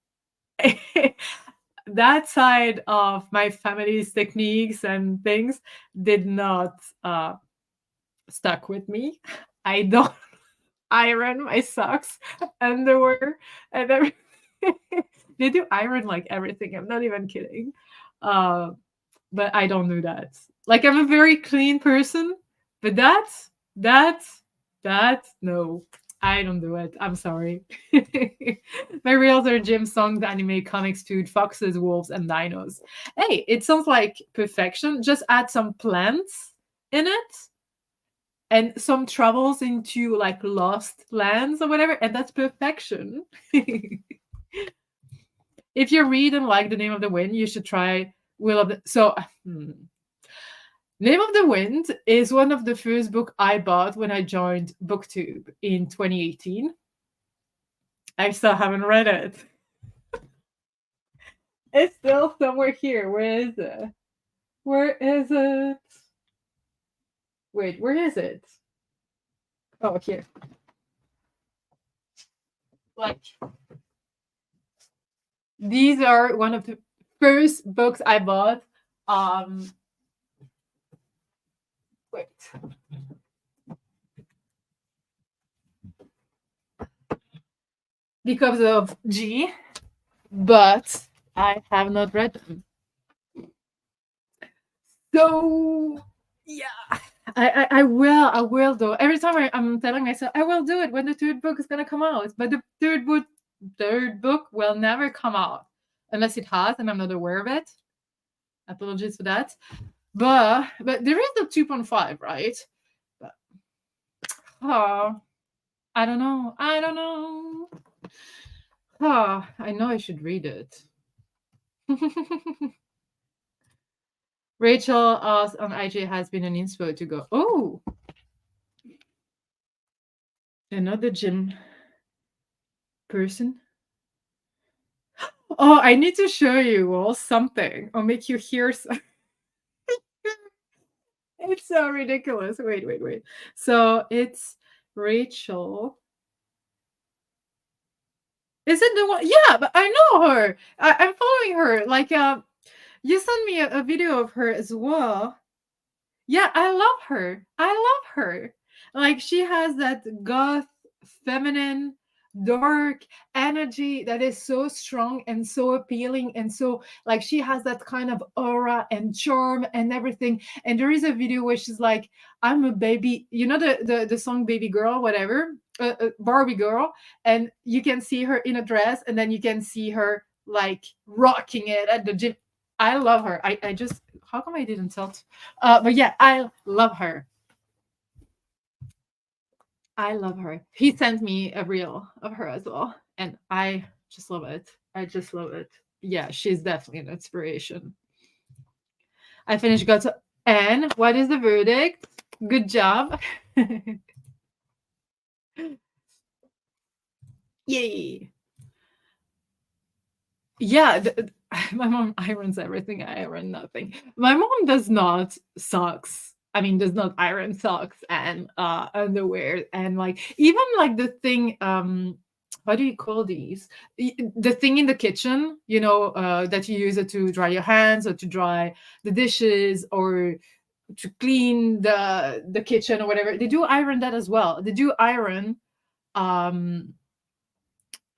That side of my family's techniques and things did not stuck with me. I don't iron my socks, underwear, and everything. They do iron like everything. I'm not even kidding. Uh, but I don't do that. Like I'm a very clean person, but that no, I don't do it. I'm sorry. My reels are gym, songs, anime, comics, food, foxes, wolves, and dinos. Hey, it sounds like perfection. Just add some plants in it and some travels into like lost lands or whatever, and that's perfection. If you read and like The Name of the Wind, you should try Will of the. So, Name of the Wind is one of the first book I bought when I joined BookTube in 2018. I still haven't read it. It's still somewhere here. Where is it? Where is it? Wait, where is it? Oh, here. Like, these are one of the first books I bought. Wait. Because of G, but I have not read them. So yeah, I will though. Every time I'm telling myself I will do it when the third book is gonna come out, but the third book will never come out unless it has, and I'm not aware of it. Apologies for that. But there is the 2.5, right? But oh, I don't know. I don't know. Oh, I know I should read it. Rachel asked on IG has been an inspo to go. Oh, another gym person. Oh, I need to show you all something or make you hear. It's so ridiculous. Wait. So it's Rachel. Is it the one? Yeah, but I know her. I'm following her. Like, you sent me a video of her as well. Yeah, I love her. I love her. Like she has that goth, feminine, dark energy that is so strong and so appealing, and so like she has that kind of aura and charm and everything. And there is a video where she's like, "I'm a baby," you know the song "Baby Girl," whatever, Barbie girl, and you can see her in a dress, and then you can see her like rocking it at the gym. I love her. I just, how come I didn't tell? But yeah, I love her. I love her. He sent me a reel of her as well, and I just love it. I just love it. Yeah, she's definitely an inspiration. I finished Got to. And what is the verdict? Good job. Yay. Yeah, my mom irons everything. I iron nothing. My mom does not socks. I mean, does not iron socks and underwear, and like even like the thing, what do you call these? The thing in the kitchen, that you use it to dry your hands or to dry the dishes or to clean the kitchen or whatever. They do iron that as well. They do iron um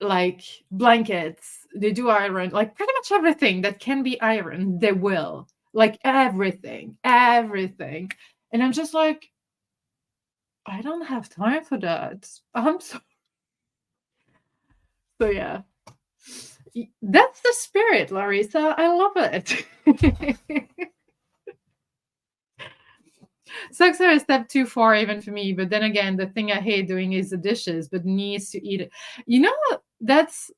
like blankets. They do iron like pretty much everything that can be ironed. They will, like, everything. And I'm just like, I don't have time for that. So yeah. That's the spirit, Larissa. I love it. Socks are a step too far even for me, but then again, the thing I hate doing is the dishes, but needs to eat it. You know, that's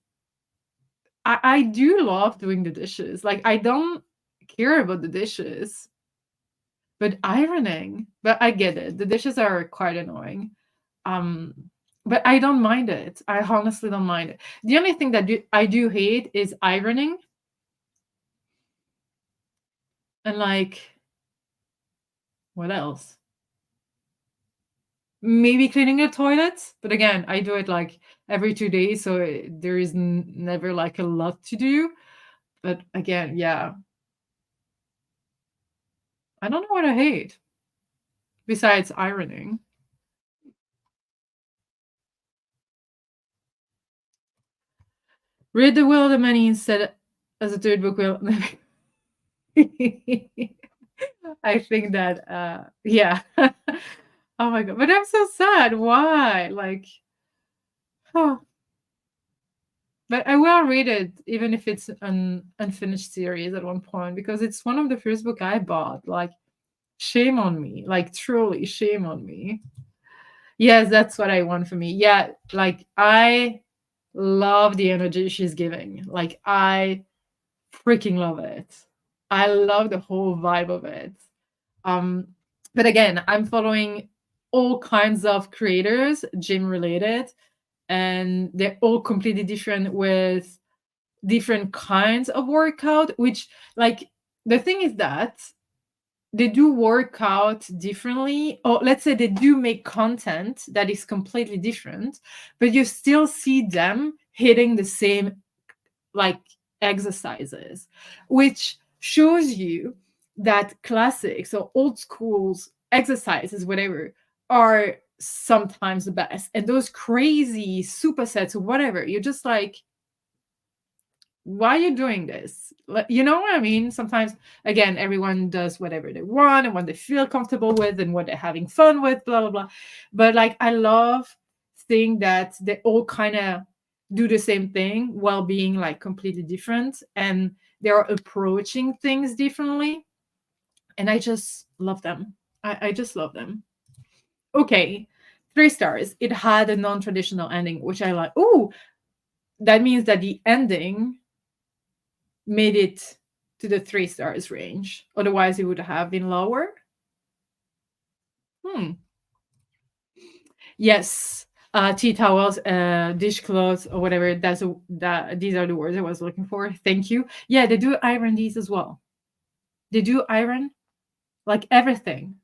I do love doing the dishes. Like I don't care about the dishes, but ironing. But I get it. The dishes are quite annoying. Um, but I don't mind it. I honestly don't mind it. The only thing that I do hate is ironing and like what else? Maybe cleaning the toilets. But again, I do it like every 2 days, so there is never like a lot to do. But again, yeah, I don't know what I hate besides ironing. Read The Will of the Many instead as a third book will. I think that, yeah. Oh my god, but I'm so sad. Why? Like, oh. But I will read it, even if it's an unfinished series at one point, because it's one of the first book I bought. Like, shame on me. Like, truly, shame on me. Yes, that's what I want for me. Yeah, like I love the energy she's giving. Like, I freaking love it. I love the whole vibe of it. Um, but again, I'm following all kinds of creators, gym related, and they're all completely different with different kinds of workout, which like the thing is that they do work out differently, or let's say they do make content that is completely different, but you still see them hitting the same like exercises, which shows you that classics or old schools exercises, whatever, are sometimes the best. And those crazy supersets or whatever, you're just like, why are you doing this? You know what I mean? Sometimes, again, everyone does whatever they want and what they feel comfortable with and what they're having fun with, blah, blah, blah. But like, I love seeing that they all kind of do the same thing while being like completely different, and they're approaching things differently. And I just love them. I just love them. Okay. 3 stars. It had a non-traditional ending, which I like. Oh, that means that the ending made it to the 3 stars range. Otherwise, it would have been lower. Hmm. Yes. Tea towels, dishcloths, or whatever. These are the words I was looking for. Thank you. Yeah, they do iron these as well. They do iron like everything.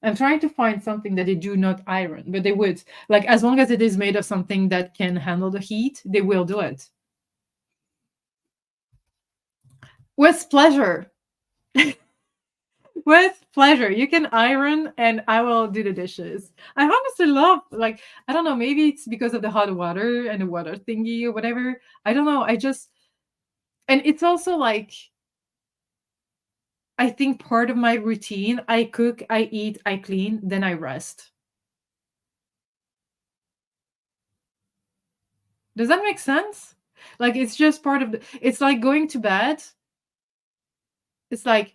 I'm trying to find something that they do not iron, but they would. Like as long as it is made of something that can handle the heat, they will do it. With pleasure. With pleasure. You can iron and I will do the dishes. I honestly love, like, I don't know, maybe it's because of the hot water and the water thingy or whatever. I don't know. I just, and it's also like, I think part of my routine, I cook, I eat, I clean, then I rest. Does that make sense? Like, it's just part of the, it's like going to bed. It's like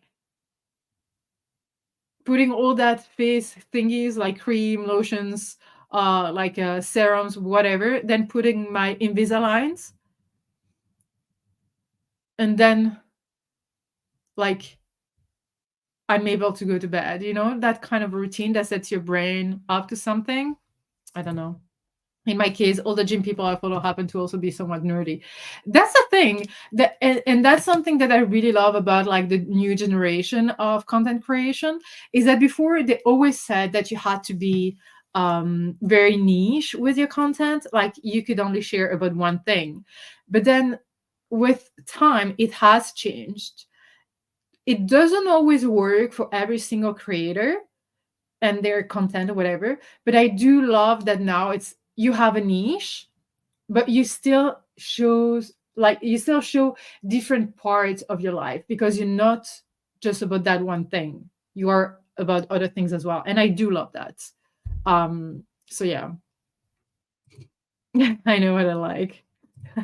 putting all that face thingies like cream, lotions, like serums, whatever, then putting my Invisaligns, and then like I'm able to go to bed. You know, that kind of routine that sets your brain up to something. I don't know. In my case, all the gym people I follow happen to also be somewhat nerdy. That's the thing that, and that's something that I really love about like the new generation of content creation, is that before they always said that you had to be very niche with your content, like you could only share about one thing. But then with time, it has changed. It doesn't always work for every single creator and their content or whatever, but I do love that now it's, you have a niche, but you still shows, like you still show different parts of your life, because you're not just about that one thing, you are about other things as well, and I do love that. So yeah. I know what I like.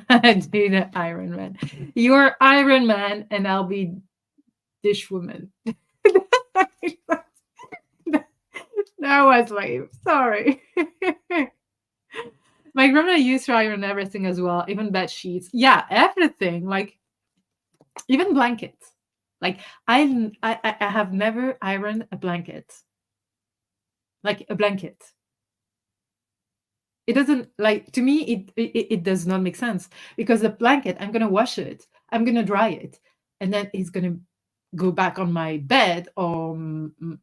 I do the Iron Man. You're Iron Man and I'll be dish woman. That was lame, sorry. My grandma used to iron everything as well, even bed sheets. Yeah, everything. Like even blankets. Like I have never ironed a blanket. Like a blanket. It doesn't, like, to me it does not make sense, because the blanket, I'm gonna wash it, I'm gonna dry it, and then it's gonna go back on my bed or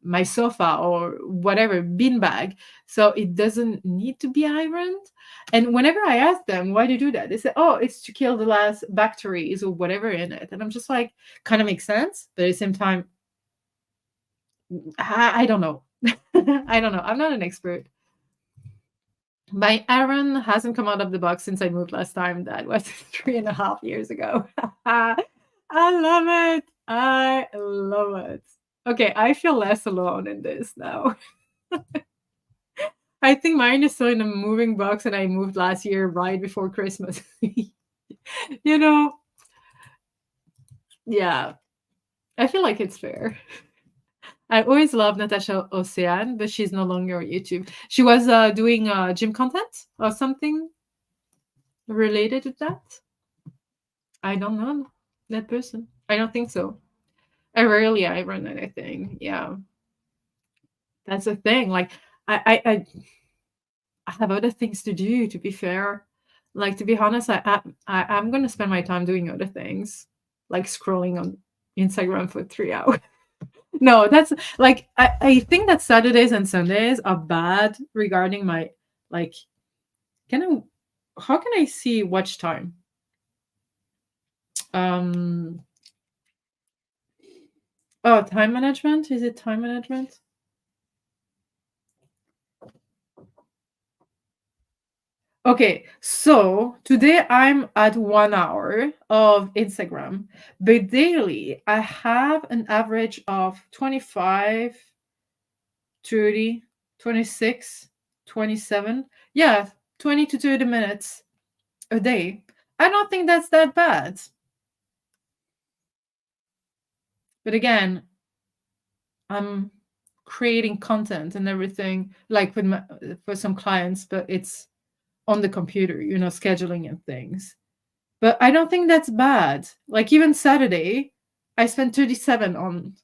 my sofa or whatever beanbag, so it doesn't need to be ironed. And whenever I ask them why do you do that, they say, oh, it's to kill the last bacteria or whatever in it, and I'm just like, kind of makes sense, but at the same time, I don't know. I don't know, I'm not an expert. My Aaron hasn't come out of the box since I moved last time. That was 3.5 years ago. I love it. I love it. Okay, I feel less alone in this now. I think mine is still in a moving box, and I moved last year right before Christmas. You know, yeah, I feel like it's fair. I always loved Natasha Ocean, but she's no longer on YouTube. She was doing gym content or something related to that. I don't know that person. I don't think so. I rarely iron anything. Yeah, that's the thing. Like I have other things to do. To be fair, like to be honest, I'm gonna spend my time doing other things, like scrolling on Instagram for 3 hours. No, that's like I think that Saturdays and Sundays are bad regarding my, like, can I, how can I see watch time? Um oh, time management? Is it time management? Okay, so today I'm at 1 hour of Instagram, but daily I have an average of 25, 30, 26, 27. Yeah, 20 to 30 minutes a day. I don't think that's that bad. But again, I'm creating content and everything, like with my, for some clients, but it's on the computer, scheduling and things. But I don't think that's bad. Like even Saturday, I spent 37 on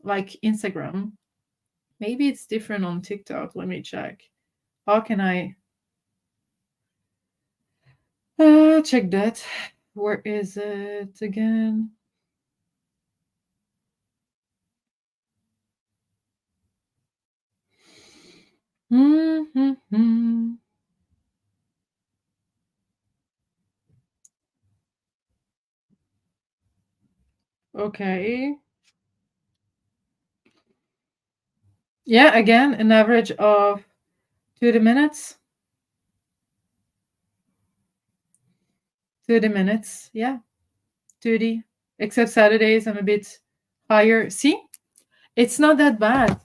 like Instagram. Maybe it's different on TikTok. Let me check. How can I check that? Where is it again? Mm-hmm. Okay. Yeah, again, an average of 30 minutes. 30 minutes. Yeah, 30. Except Saturdays, I'm a bit higher. See, it's not that bad.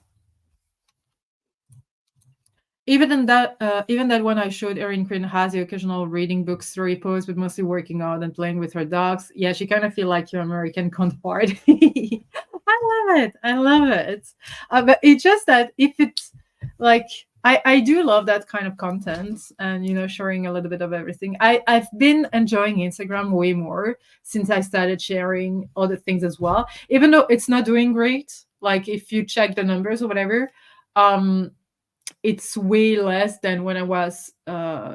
Even that one I showed Erin Quinn has the occasional reading book story post, but mostly working out and playing with her dogs. Yeah, she kind of feel like your American counterpart. I love it. I love it. But it's just that if it's like I do love that kind of content and sharing a little bit of everything. I've been enjoying Instagram way more since I started sharing other things as well, even though it's not doing great. Like if you check the numbers or whatever, um it's way less than when I was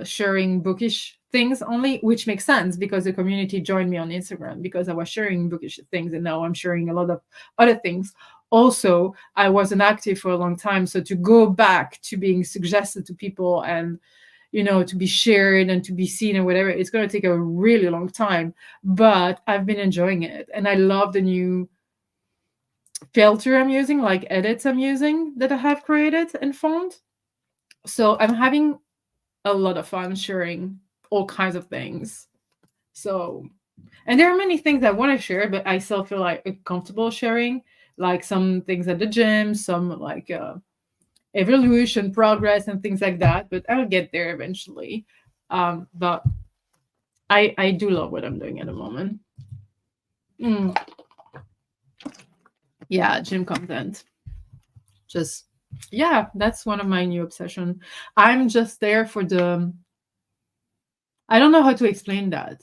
sharing bookish things only, which makes sense because the community joined me on Instagram because I was sharing bookish things, and now I'm sharing a lot of other things. Also, I wasn't active for a long time, so to go back to being suggested to people and to be shared and to be seen and whatever, it's going to take a really long time. But I've been enjoying it, and I love the new filter I'm using, like edits I'm using that I have created and found. So I'm having a lot of fun sharing all kinds of things. So, and there are many things I want to share, but I still feel like comfortable sharing, like some things at the gym, some like evolution, progress, and things like that. But I'll get there eventually. But I do love what I'm doing at the moment. Mm, yeah, gym content. Just yeah, that's one of my new obsession. I'm just there for the. I don't know how to explain that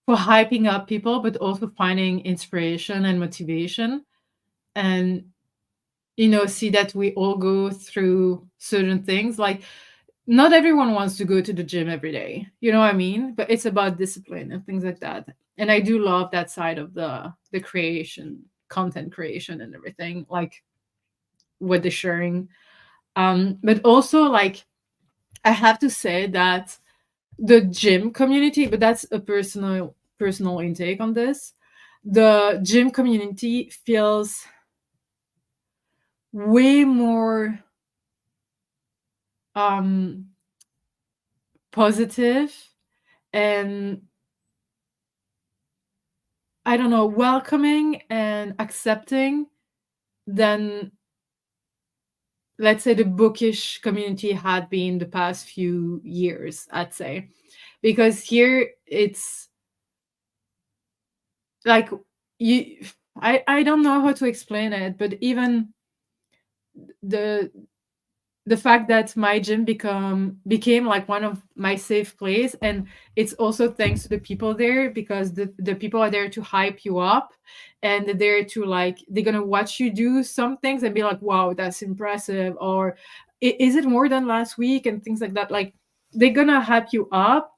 for hyping up people, but also finding inspiration and motivation. And, see that we all go through certain things. Like, not everyone wants to go to the gym every day. You know what I mean? But it's about discipline and things like that. And I do love that side of the creation, content creation and everything, like what the sharing. But also like I have to say that the gym community, but that's a personal intake on this. The gym community feels way more um positive and I don't know, welcoming and accepting than let's say the bookish community had been the past few years, I'd say. Because here it's like you I don't know how to explain it, but even the the fact that my gym became like one of my safe place, and it's also thanks to the people there because the people are there to hype you up, and they're there to like they're gonna watch you do some things and be like, wow, that's impressive, or is it more than last week and things like that. Like they're gonna hype you up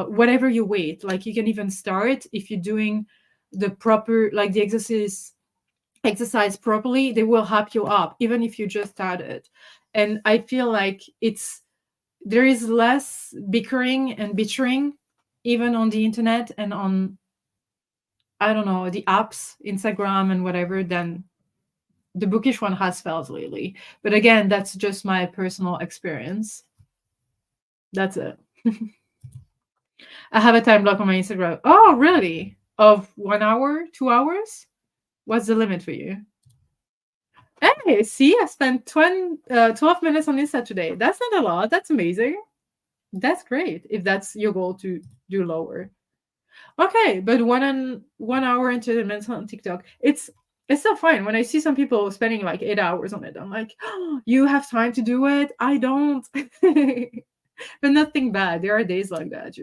whatever you weight. Like you can even start if you're doing the proper like the exercise properly, they will help you up even if you just started. And I feel like it's there is less bickering and bittering even on the internet and on I don't know the apps, Instagram and whatever, than the bookish one has felt lately. But again, that's just my personal experience. That's it. I have a time block on my Instagram. Oh really? Of 1 hour, 2 hours? What's the limit for you? Hey, see, I spent 12 minutes on Insta today. That's not a lot. That's amazing. That's great if that's your goal to do lower. Okay, but 1 hour and 30 minutes on TikTok, it's still fine. When I see some people spending like 8 hours on it, I'm like, oh, you have time to do it. I don't. But nothing bad. There are days like that.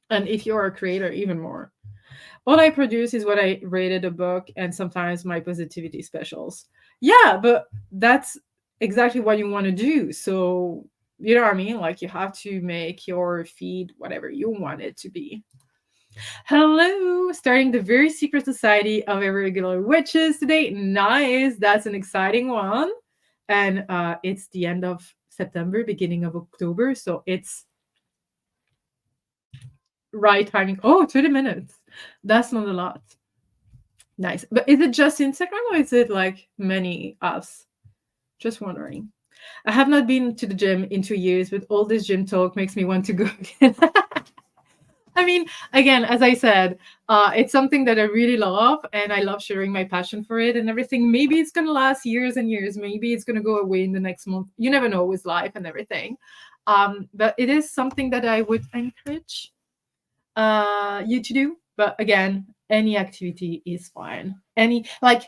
And if you're a creator, even more. All I produce is what I rated a book and sometimes my positivity specials. Yeah, but that's exactly what you want to do. So, you know what I mean? Like, you have to make your feed whatever you want it to be. Hello, starting the very secret society of irregular witches today. Nice. That's an exciting one. And it's the end of September, beginning of October. So it's right timing. Oh, 30 minutes. That's not a lot. Nice. But is it just Instagram or is it like many apps? Just wondering. I have not been to the gym in 2 years, but all this gym talk makes me want to go again. I mean, again, as I said, it's something that I really love, and I love sharing my passion for it and everything. Maybe it's gonna last years and years. Maybe it's gonna go away in the next month. You never know with life and everything. But it is something that I would encourage you to do. But again, any activity is fine. Any like,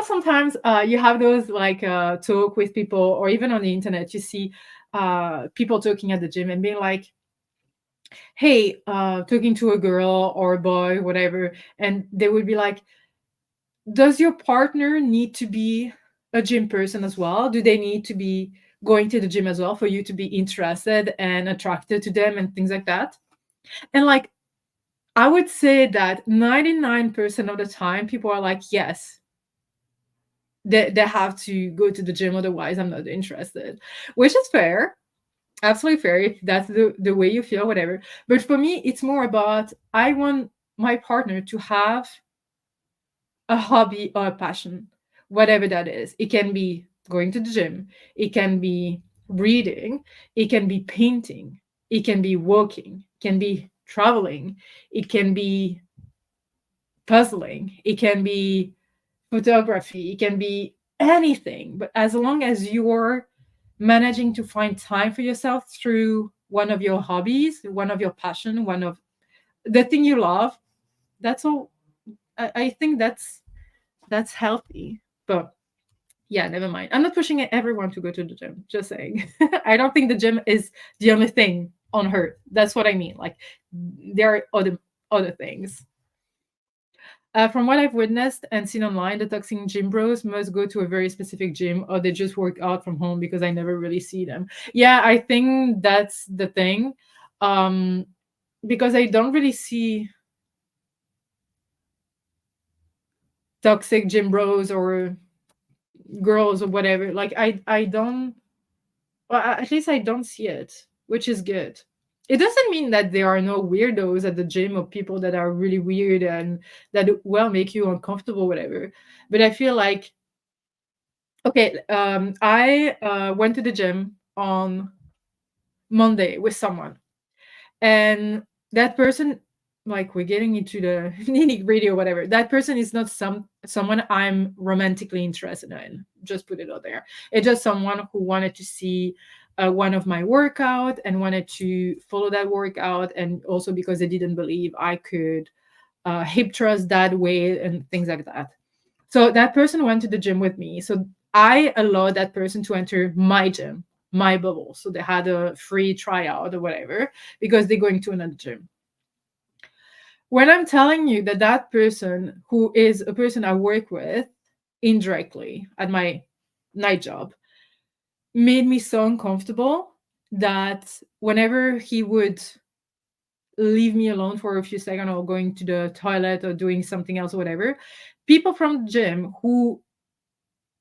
sometimes you have those like talk with people, or even on the internet, you see people talking at the gym and being like, hey, talking to a girl or a boy, whatever, and they would be like, does your partner need to be a gym person as well? Do they need to be going to the gym as well for you to be interested and attracted to them and things like that? And like, I would say that 99% of the time, people are like, yes, they have to go to the gym, otherwise, I'm not interested, which is fair. Absolutely fair if that's the way you feel, whatever. But for me, it's more about I want my partner to have a hobby or a passion, whatever that is. It can be going to the gym, it can be reading, it can be painting, it can be walking, it can be traveling, it can be puzzling, it can be photography, it can be anything. But as long as you're managing to find time for yourself through one of your hobbies, one of your passion, one of the thing you love, that's all. I think that's healthy. But yeah, never mind. I'm not pushing everyone to go to the gym. Just saying. I don't think the gym is the only thing on earth. That's what I mean. Like there are other things. From what I've witnessed and seen online, the toxic gym bros must go to a very specific gym, or they just work out from home, because I never really see them. Yeah, I think that's the thing. Um, because I don't really see toxic gym bros or girls or whatever. Like I don't, well, at least I don't see it, which is good. It doesn't mean that there are no weirdos at the gym, or people that are really weird and that will make you uncomfortable, whatever. But I feel like, okay, I went to the gym on Monday with someone, and that person, like, we're getting into the nitty gritty or whatever. That person is not someone I'm romantically interested in. Just put it out there. It's just someone who wanted to see one of my workout and wanted to follow that workout, and also because they didn't believe I could hip thrust that way and things like that. So that person went to the gym with me. So I allowed that person to enter my gym, my bubble. So they had a free tryout or whatever, because they're going to another gym. When I'm telling you that that person, who is a person I work with indirectly at my night job, made me so uncomfortable that whenever he would leave me alone for a few seconds, or going to the toilet or doing something else or whatever, people from the gym who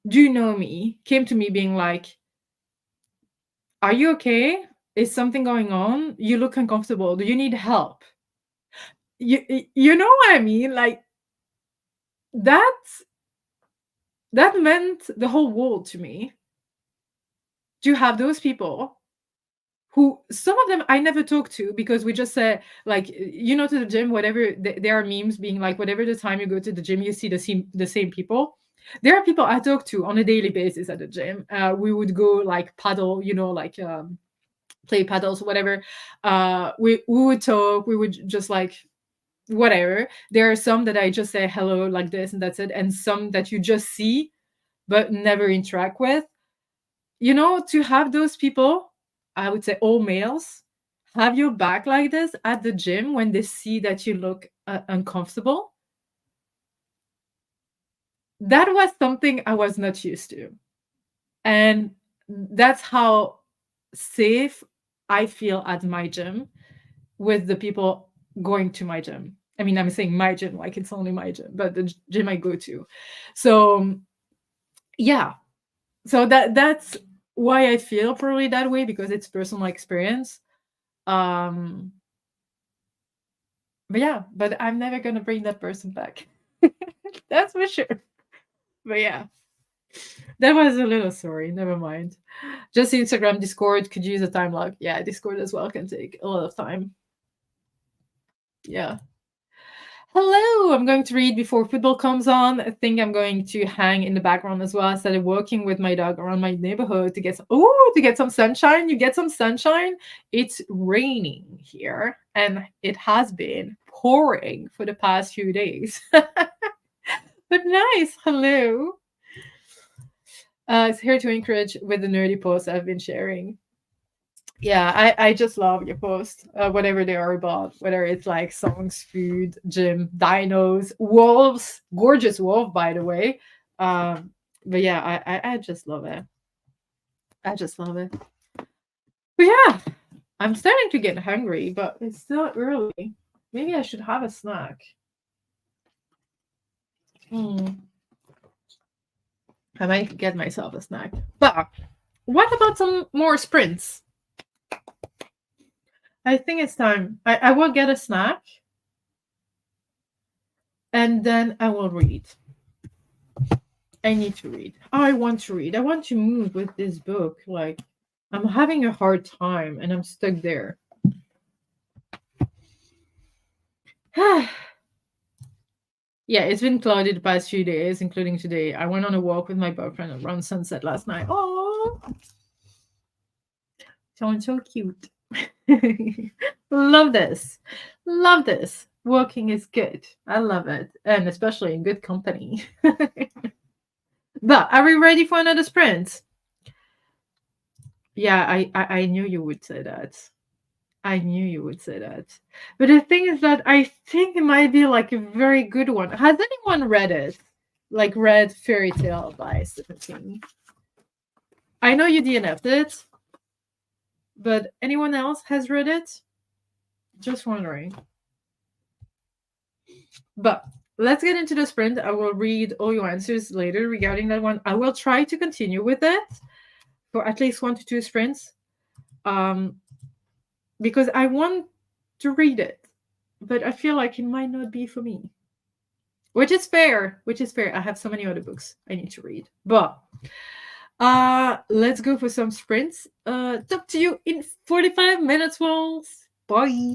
do know me came to me being like, are you okay? Is something going on? You look uncomfortable. Do you need help? You know what I mean? Like, that that meant the whole world to me, to have those people, who some of them I never talk to, because we just say, like, to the gym, whatever, there are memes being like, whatever the time you go to the gym, you see the same people. There are people I talk to on a daily basis at the gym. We would go like paddle, like play paddles, whatever. We would talk, we would just like whatever. There are some that I just say hello like this and that's it, and some that you just see but never interact with. To have those people, I would say all males, have your back like this at the gym when they see that you look uncomfortable. That was something I was not used to. And that's how safe I feel at my gym with the people going to my gym. I mean, I'm saying my gym like it's only my gym, but the gym I go to. So, yeah. So that's why I feel probably that way, because it's personal experience. Um but yeah, but I'm never gonna bring that person back. That's for sure. But yeah, that was a little story. Never mind. Just Instagram, Discord could use a time lock. Yeah, Discord as well can take a lot of time. Yeah. Hello, I'm going to read before football comes on. I think I'm going to hang in the background as well. I started walking with my dog around my neighborhood to get some sunshine. You get some sunshine. It's raining here, and it has been pouring for the past few days. But nice. Hello. It's here to encourage with the nerdy posts I've been sharing. Yeah, I just love your posts, whatever they are about, whether it's like songs, food, gym, dinos, wolves, gorgeous wolf, by the way. But yeah, I just love it. I just love it. But yeah, I'm starting to get hungry, but it's still early. Maybe I should have a snack. Hmm. I might get myself a snack. But what about some more sprints? I think it's time. I will get a snack and then I will read. I need to read. I want to read. I want to move with this book. Like, I'm having a hard time and I'm stuck there. Yeah, it's been cloudy the past few days, including today. I went on a walk with my boyfriend around sunset last night. Oh, sounds so cute. Love this. Love this. Walking is good. I love it. And especially in good company. But are we ready for another sprint? Yeah, I knew you would say that. I knew you would say that. But the thing is that I think it might be like a very good one. Has anyone read it? Like read Fairy Tale by Stephen King? I know you DNF'd it, but anyone else has read it? Just wondering. But let's get into the sprint. I will read all your answers later regarding that one. I will try to continue with it for at least 1 to 2 sprints. Because I want to read it, but I feel like it might not be for me. Which is fair. I have so many other books I need to read. But let's go for some sprints. Talk to you in 45 minutes, Walls. Bye.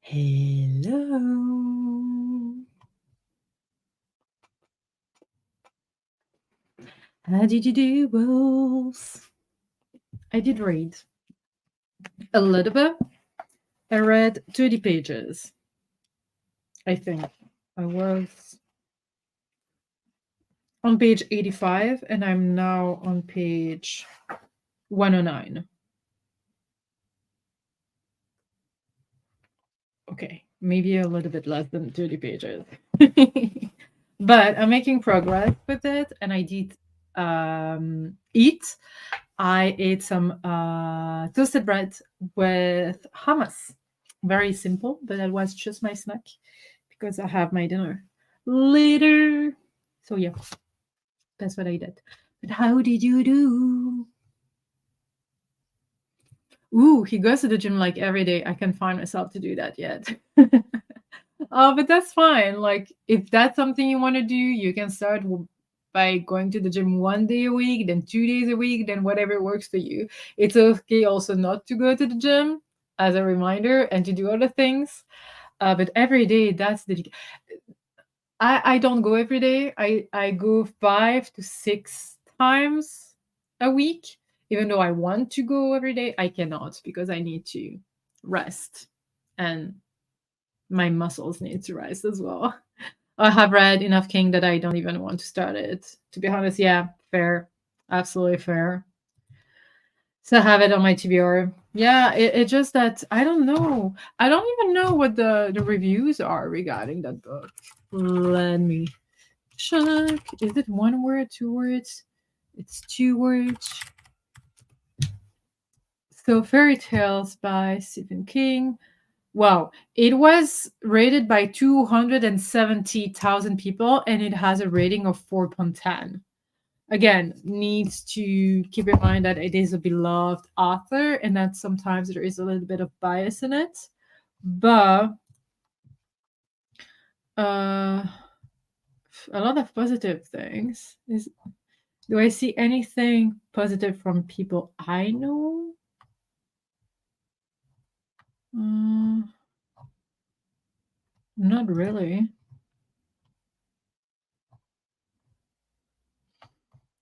Hello. How did you do, Wolves? I did read a little bit. I read 30 pages. I think I was on page 85 and I'm now on page 109. Okay, maybe a little bit less than 30 pages. But I'm making progress with it and I did eat. I ate some toasted bread with hummus. Very simple, but that was just my snack because I have my dinner later. So yeah, that's what I did. But how did you do? Ooh, he goes to the gym like every day. I can't find myself to do that yet. But that's fine. Like, if that's something you want to do, you can start by going to the gym 1 day a week, then 2 days a week, then whatever works for you. It's okay also not to go to the gym as a reminder and to do other things. But every day, that's the. I don't go every day. I go 5 to 6 times a week. Even though I want to go every day, I cannot because I need to rest and my muscles need to rest as well. I have read enough King that I don't even want to start it. To be honest, yeah, fair. Absolutely fair. So I have it on my TBR. Yeah, it's just that I don't know. I don't even know what the reviews are regarding that book. Let me check. Is it 1 word, 2 words? It's 2 words. So Fairy Tales by Stephen King. Wow, it was rated by 270,000 people and it has a rating of 4.10. Again, needs to keep in mind that it is a beloved author and that sometimes there is a little bit of bias in it. But Uh, a lot of positive things. Do I see anything positive from people I know? Uh, not really.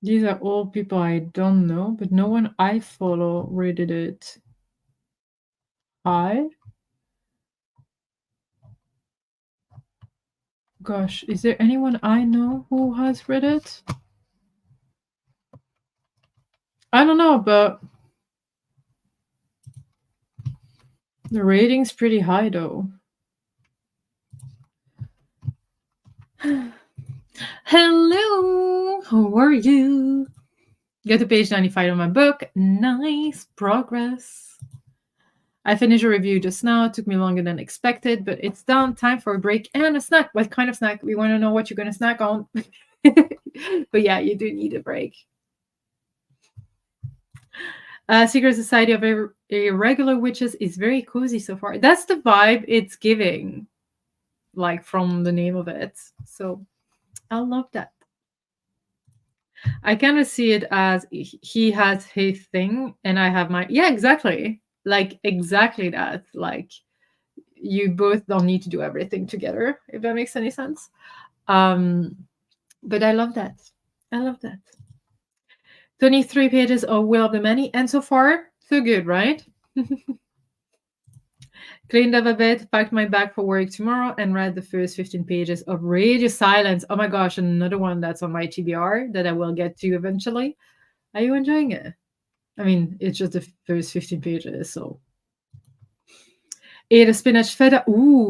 These are all people I don't know, but no one I follow rated it high. Gosh, is there anyone I know who has read it? I don't know, but the rating's pretty high though. Hello, how are you? Go to page 95 of my book. Nice progress. I finished a review just now. It took me longer than expected, but it's done. Time for a break and a snack. What kind of snack? We want to know what you're going to snack on. But yeah, you do need a break. Secret Society of Irregular Witches is very cozy so far. That's the vibe it's giving, like from the name of it. So I love that. I kind of see it as he has his thing and I have my, yeah, exactly. Like exactly that. Like you both don't need to do everything together, if that makes any sense. But I love that. I love that. 23 pages of Will of the Many, and so far, so good, right? Cleaned up a bit, packed my bag for work tomorrow, and read the first 15 pages of Radio Silence. Oh my gosh, another one that's on my TBR that I will get to eventually. Are you enjoying it? I mean, it's just the first 15 pages, so. Ate a spinach feta,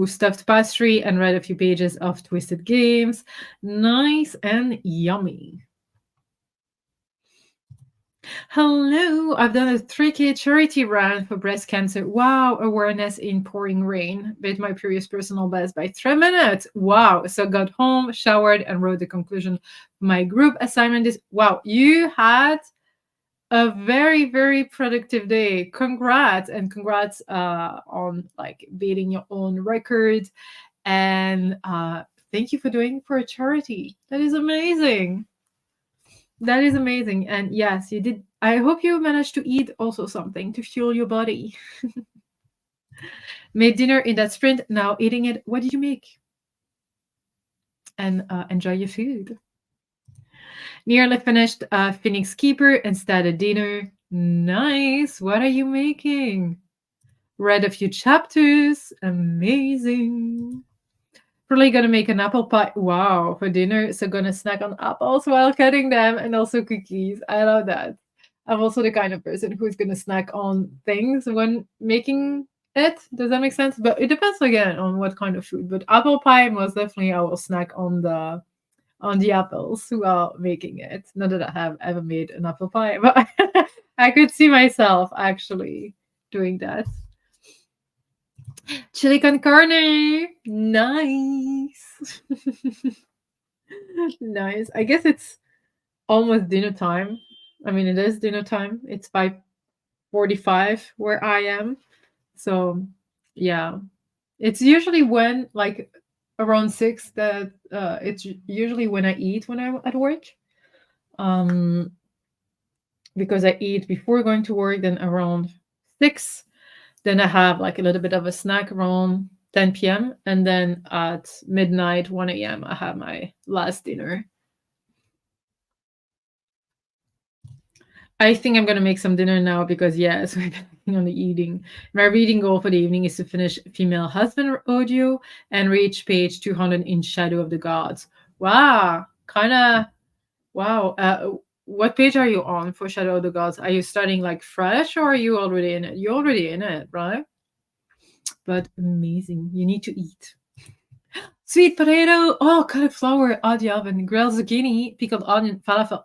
stuffed pastry, and read a few pages of Twisted Games. Nice and yummy. Hello, I've done a 3K charity run for breast cancer. Wow, awareness in pouring rain. Beat my previous personal best by 3 minutes. Wow. So got home, showered, and wrote the conclusion. My group assignment is wow, you had a very, very productive day. Congrats, and congrats on like beating your own record. And thank you for doing for a charity. That is amazing. That is amazing. And yes, you did. I hope you managed to eat also something to fuel your body. Made dinner in that sprint, now eating it. What did you make? And enjoy your food. Nearly finished Phoenix Keeper instead of dinner. Nice. What are you making? Read a few chapters. Amazing. Probably gonna make an apple pie. Wow, for dinner. So gonna snack on apples while cutting them and also cookies. I love that. I'm also the kind of person who's gonna snack on things when making it. Does that make sense? But it depends again on what kind of food. But apple pie, most definitely, I will snack on the apples while making it. Not that I have ever made an apple pie, but I could see myself actually doing that. Chili con carne. Nice. Nice. I guess it's almost dinner time. I mean, it is dinner time. It's 5:45 where I am. So, yeah. It's usually when like around 6 that it's usually when I eat when I'm at work. Um because I eat before going to work, then around 6. Then I have like a little bit of a snack around 10 p.m. And then at midnight, 1 a.m., I have my last dinner. I think I'm going to make some dinner now because, yes, we're on the eating. My reading goal for the evening is to finish Female Husband audio and reach page 200 in Shadow of the Gods. Wow. Kind of, wow. What page are you on for Shadow of the Gods? Are you starting like fresh or are you already in it? You're already in it, right? But amazing. You need to eat. Sweet potato. Oh, cauliflower out the oven. Grilled zucchini, pickled onion, falafel.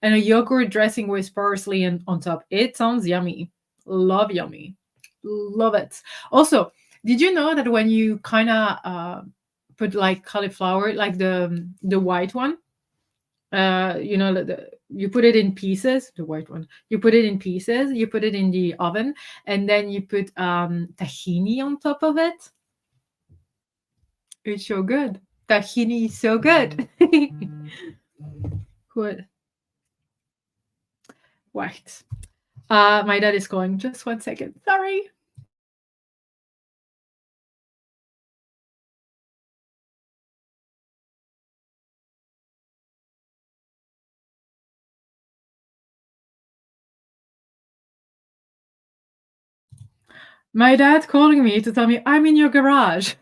And a yogurt dressing with parsley and on top. It sounds yummy. Love yummy. Love it. Also, did you know that when you kind of put like cauliflower, like the white one, you put it in pieces, the white one. You put it in pieces, you put it in the oven, and then you put tahini on top of it. It's so good. Tahini is so good. What? What? My dad is calling. Just 1 second. Sorry. My dad calling me to tell me I'm in your garage.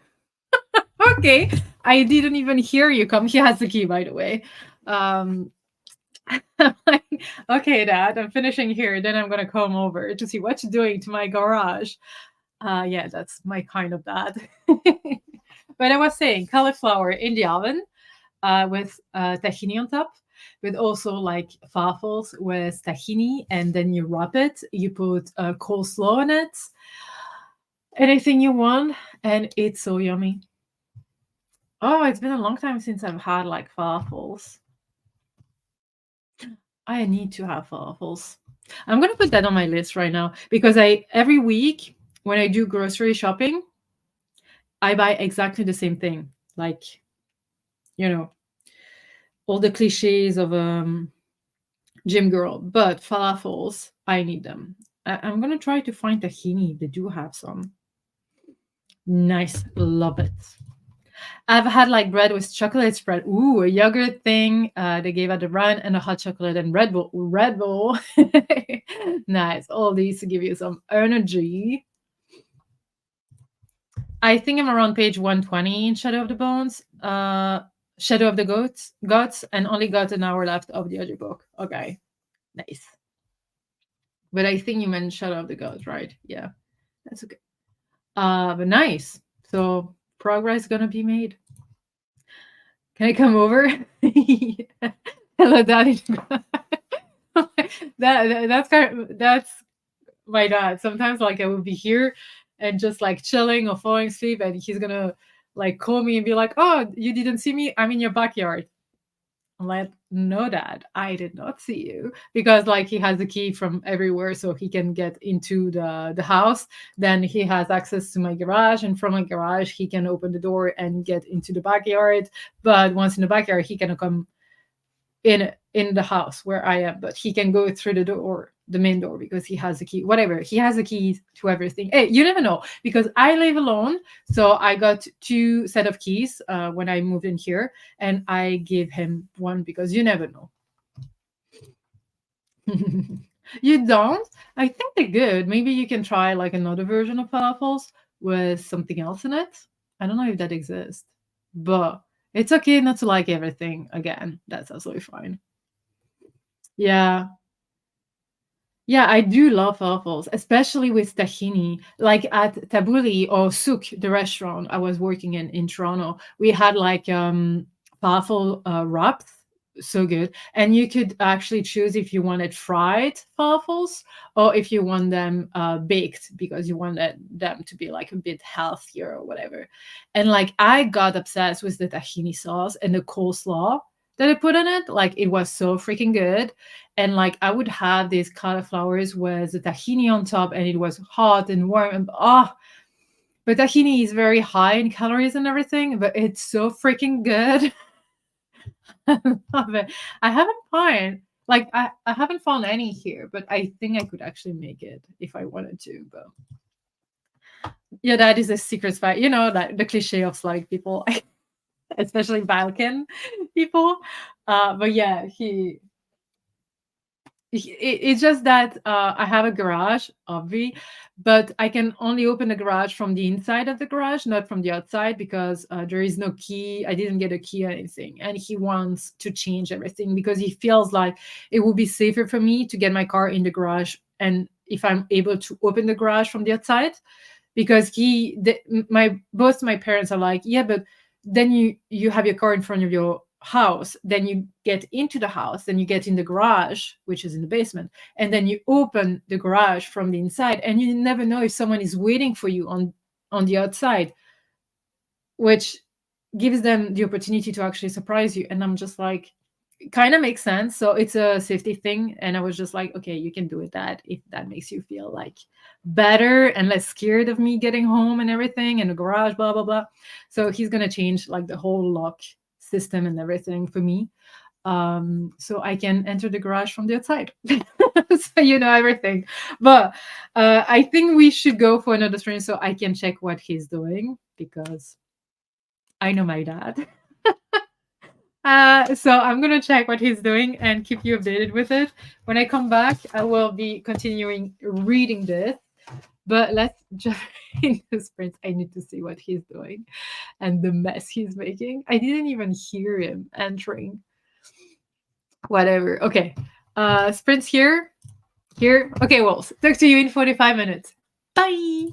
Okay. I didn't even hear you come. He has the key, by the way. I'm like, okay, Dad, I'm finishing here. Then I'm gonna come over to see what you're doing to my garage. Yeah, that's my kind of dad. But I was saying cauliflower in the oven with tahini on top, but also like falafels with tahini, and then you wrap it. You put coleslaw on it, anything you want, and it's so yummy. Oh, it's been a long time since I've had like falafels. I need to have falafels. I'm gonna put that on my list right now because I every week when I do grocery shopping, I buy exactly the same thing. Like, you know, all the cliches of gym girl, but falafels, I need them. I'm gonna try to find tahini. They do have some. Nice, love it. I've had like bread with chocolate spread. Ooh, a yogurt thing. They gave out the run and a hot chocolate and Red Bull. Red Bull. Nice. All these to give you some energy. I think I'm around page 120 in Shadow of the Bones. Shadow of the Gods, and only got an hour left of the audiobook. Okay. Nice. But I think you meant Shadow of the Gods, right? Yeah. That's okay. But nice. So progress gonna be made. Can I come over? Hello, Daddy. That's my dad. Sometimes like I would be here and just like chilling or falling asleep, and he's gonna like call me and be like, "Oh, you didn't see me? I'm in your backyard." I'm like, "No, Dad, I did not see you," because like he has the key from everywhere, so he can get into the house. Then he has access to my garage, and from my garage he can open the door and get into the backyard. But once in the backyard, he cannot come in the house where I am, but he can go through the door, the main door, because he has the key. Whatever, he has the keys to everything. Hey, you never know, because I live alone, so I got two set of keys when I moved in here, and I gave him one because you never know. You don't? I think they're good. Maybe you can try like another version of falafels with something else in it. I don't know if that exists, but it's okay not to like everything again. That's absolutely fine. Yeah. Yeah, I do love falafels, especially with tahini. Like at Tabuli or Souk, the restaurant I was working in Toronto, we had like falafel wraps, so good. And you could actually choose if you wanted fried falafels or if you want them baked because you wanted them to be like a bit healthier or whatever. And like I got obsessed with the tahini sauce and the coleslaw that I put in it. Like it was so freaking good, and like I would have these cauliflowers with the tahini on top, and it was hot and warm. And but tahini is very high in calories and everything, but it's so freaking good. I love it. I haven't found like I haven't found any here, but I think I could actually make it if I wanted to. But yeah, that is a secret spy. You know, like the cliche of Slavic people, especially Balkan people. But yeah, it's just that I have a garage, obvi, but I can only open the garage from the inside of the garage, not from the outside, because there is no key. I didn't get a key or anything. And he wants to change everything because he feels like it would be safer for me to get my car in the garage. And if I'm able to open the garage from the outside, because both my parents are like, yeah, but then you have your car in front of your house, then you get into the house, then you get in the garage, which is in the basement, and then you open the garage from the inside, and you never know if someone is waiting for you on the outside, which gives them the opportunity to actually surprise you. And I'm just like, kind of makes sense. So it's a safety thing. And I was just like, okay, you can do it that if that makes you feel like better and less scared of me getting home and everything and the garage, blah, blah, blah. So he's going to change like the whole lock system and everything for me. So I can enter the garage from the outside. So you know everything. But I think we should go for another stream so I can check what he's doing because I know my dad. So I'm gonna check what he's doing and keep you updated with it. When I come back, I will be continuing reading this. But let's jump into Sprint. I need to see what he's doing and the mess he's making. I didn't even hear him entering. Whatever. Okay. Sprint's here. Here. Okay, well, talk to you in 45 minutes. Bye.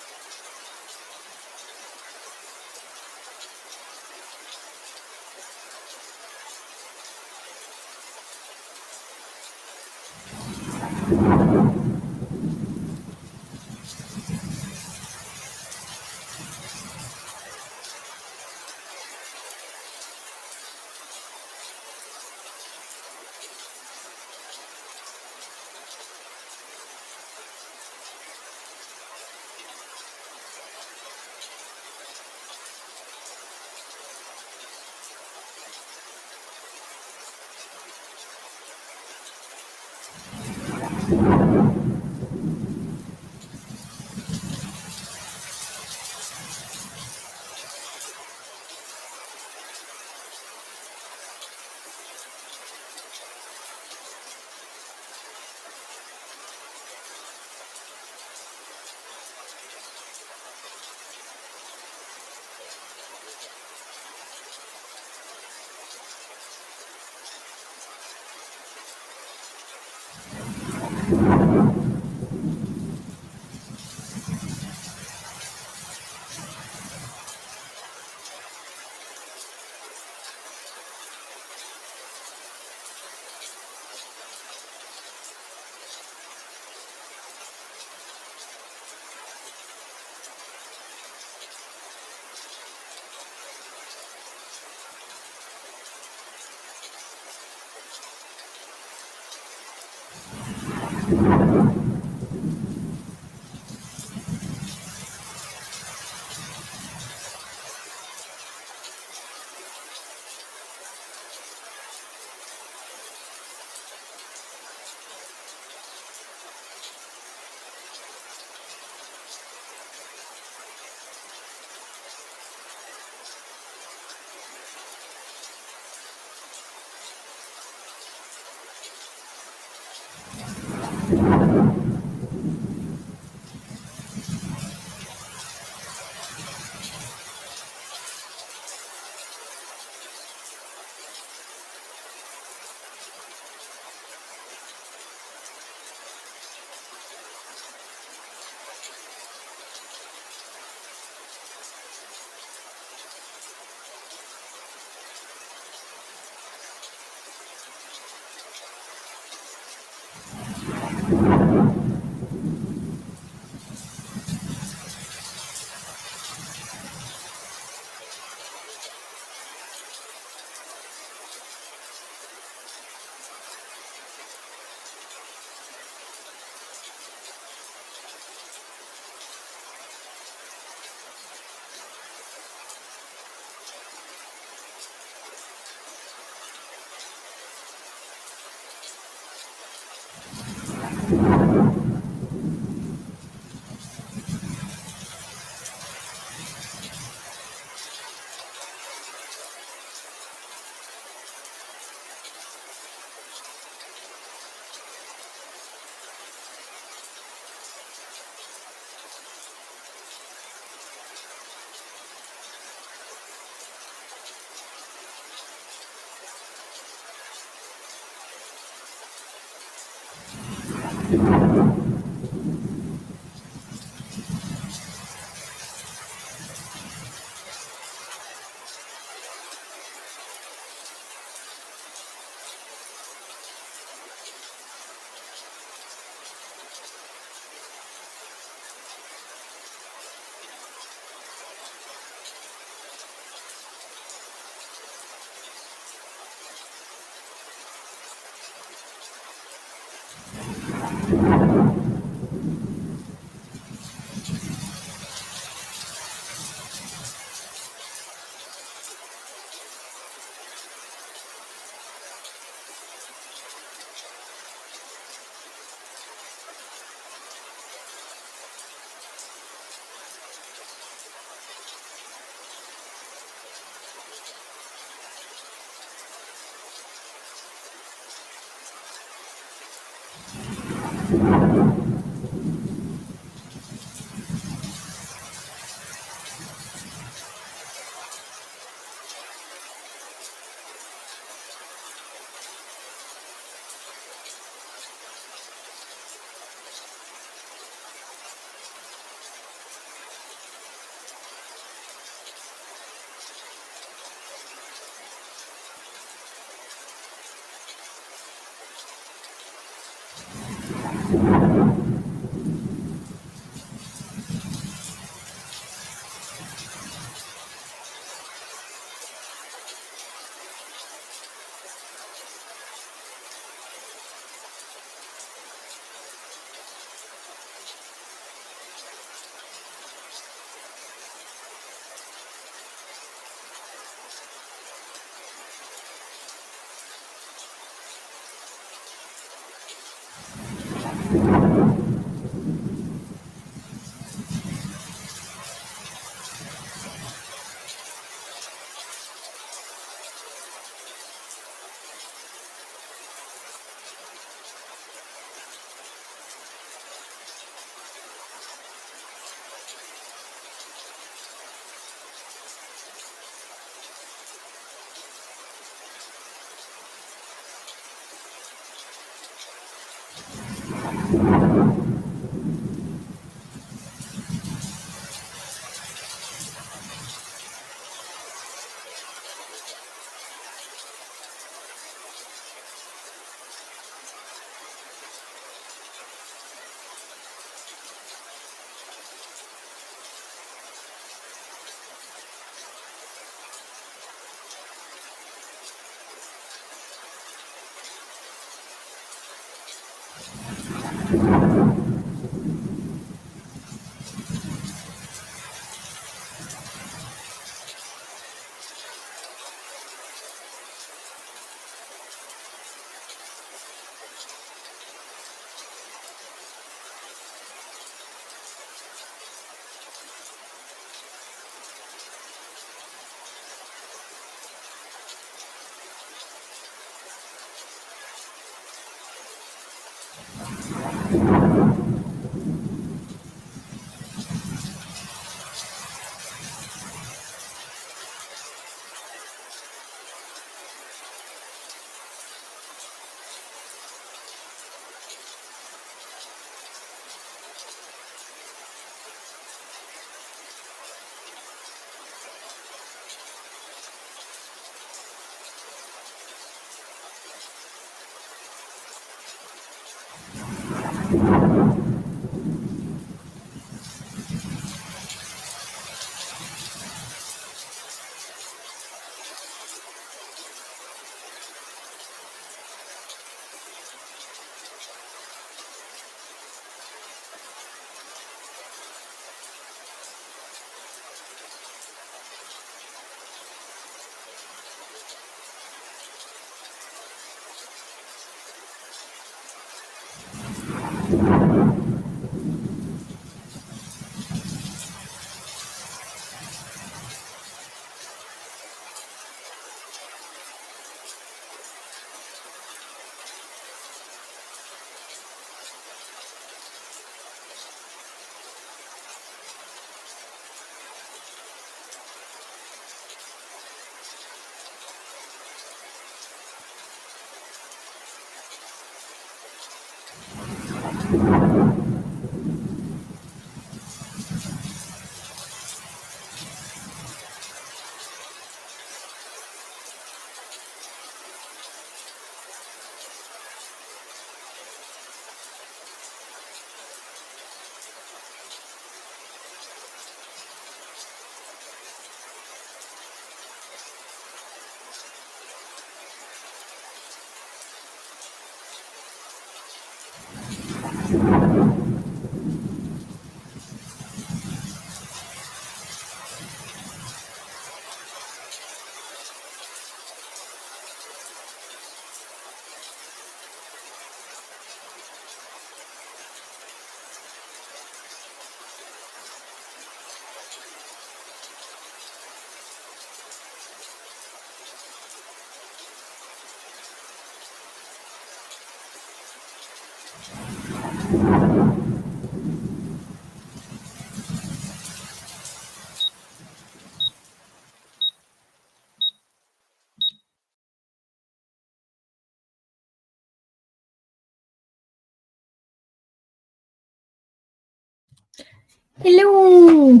Hello.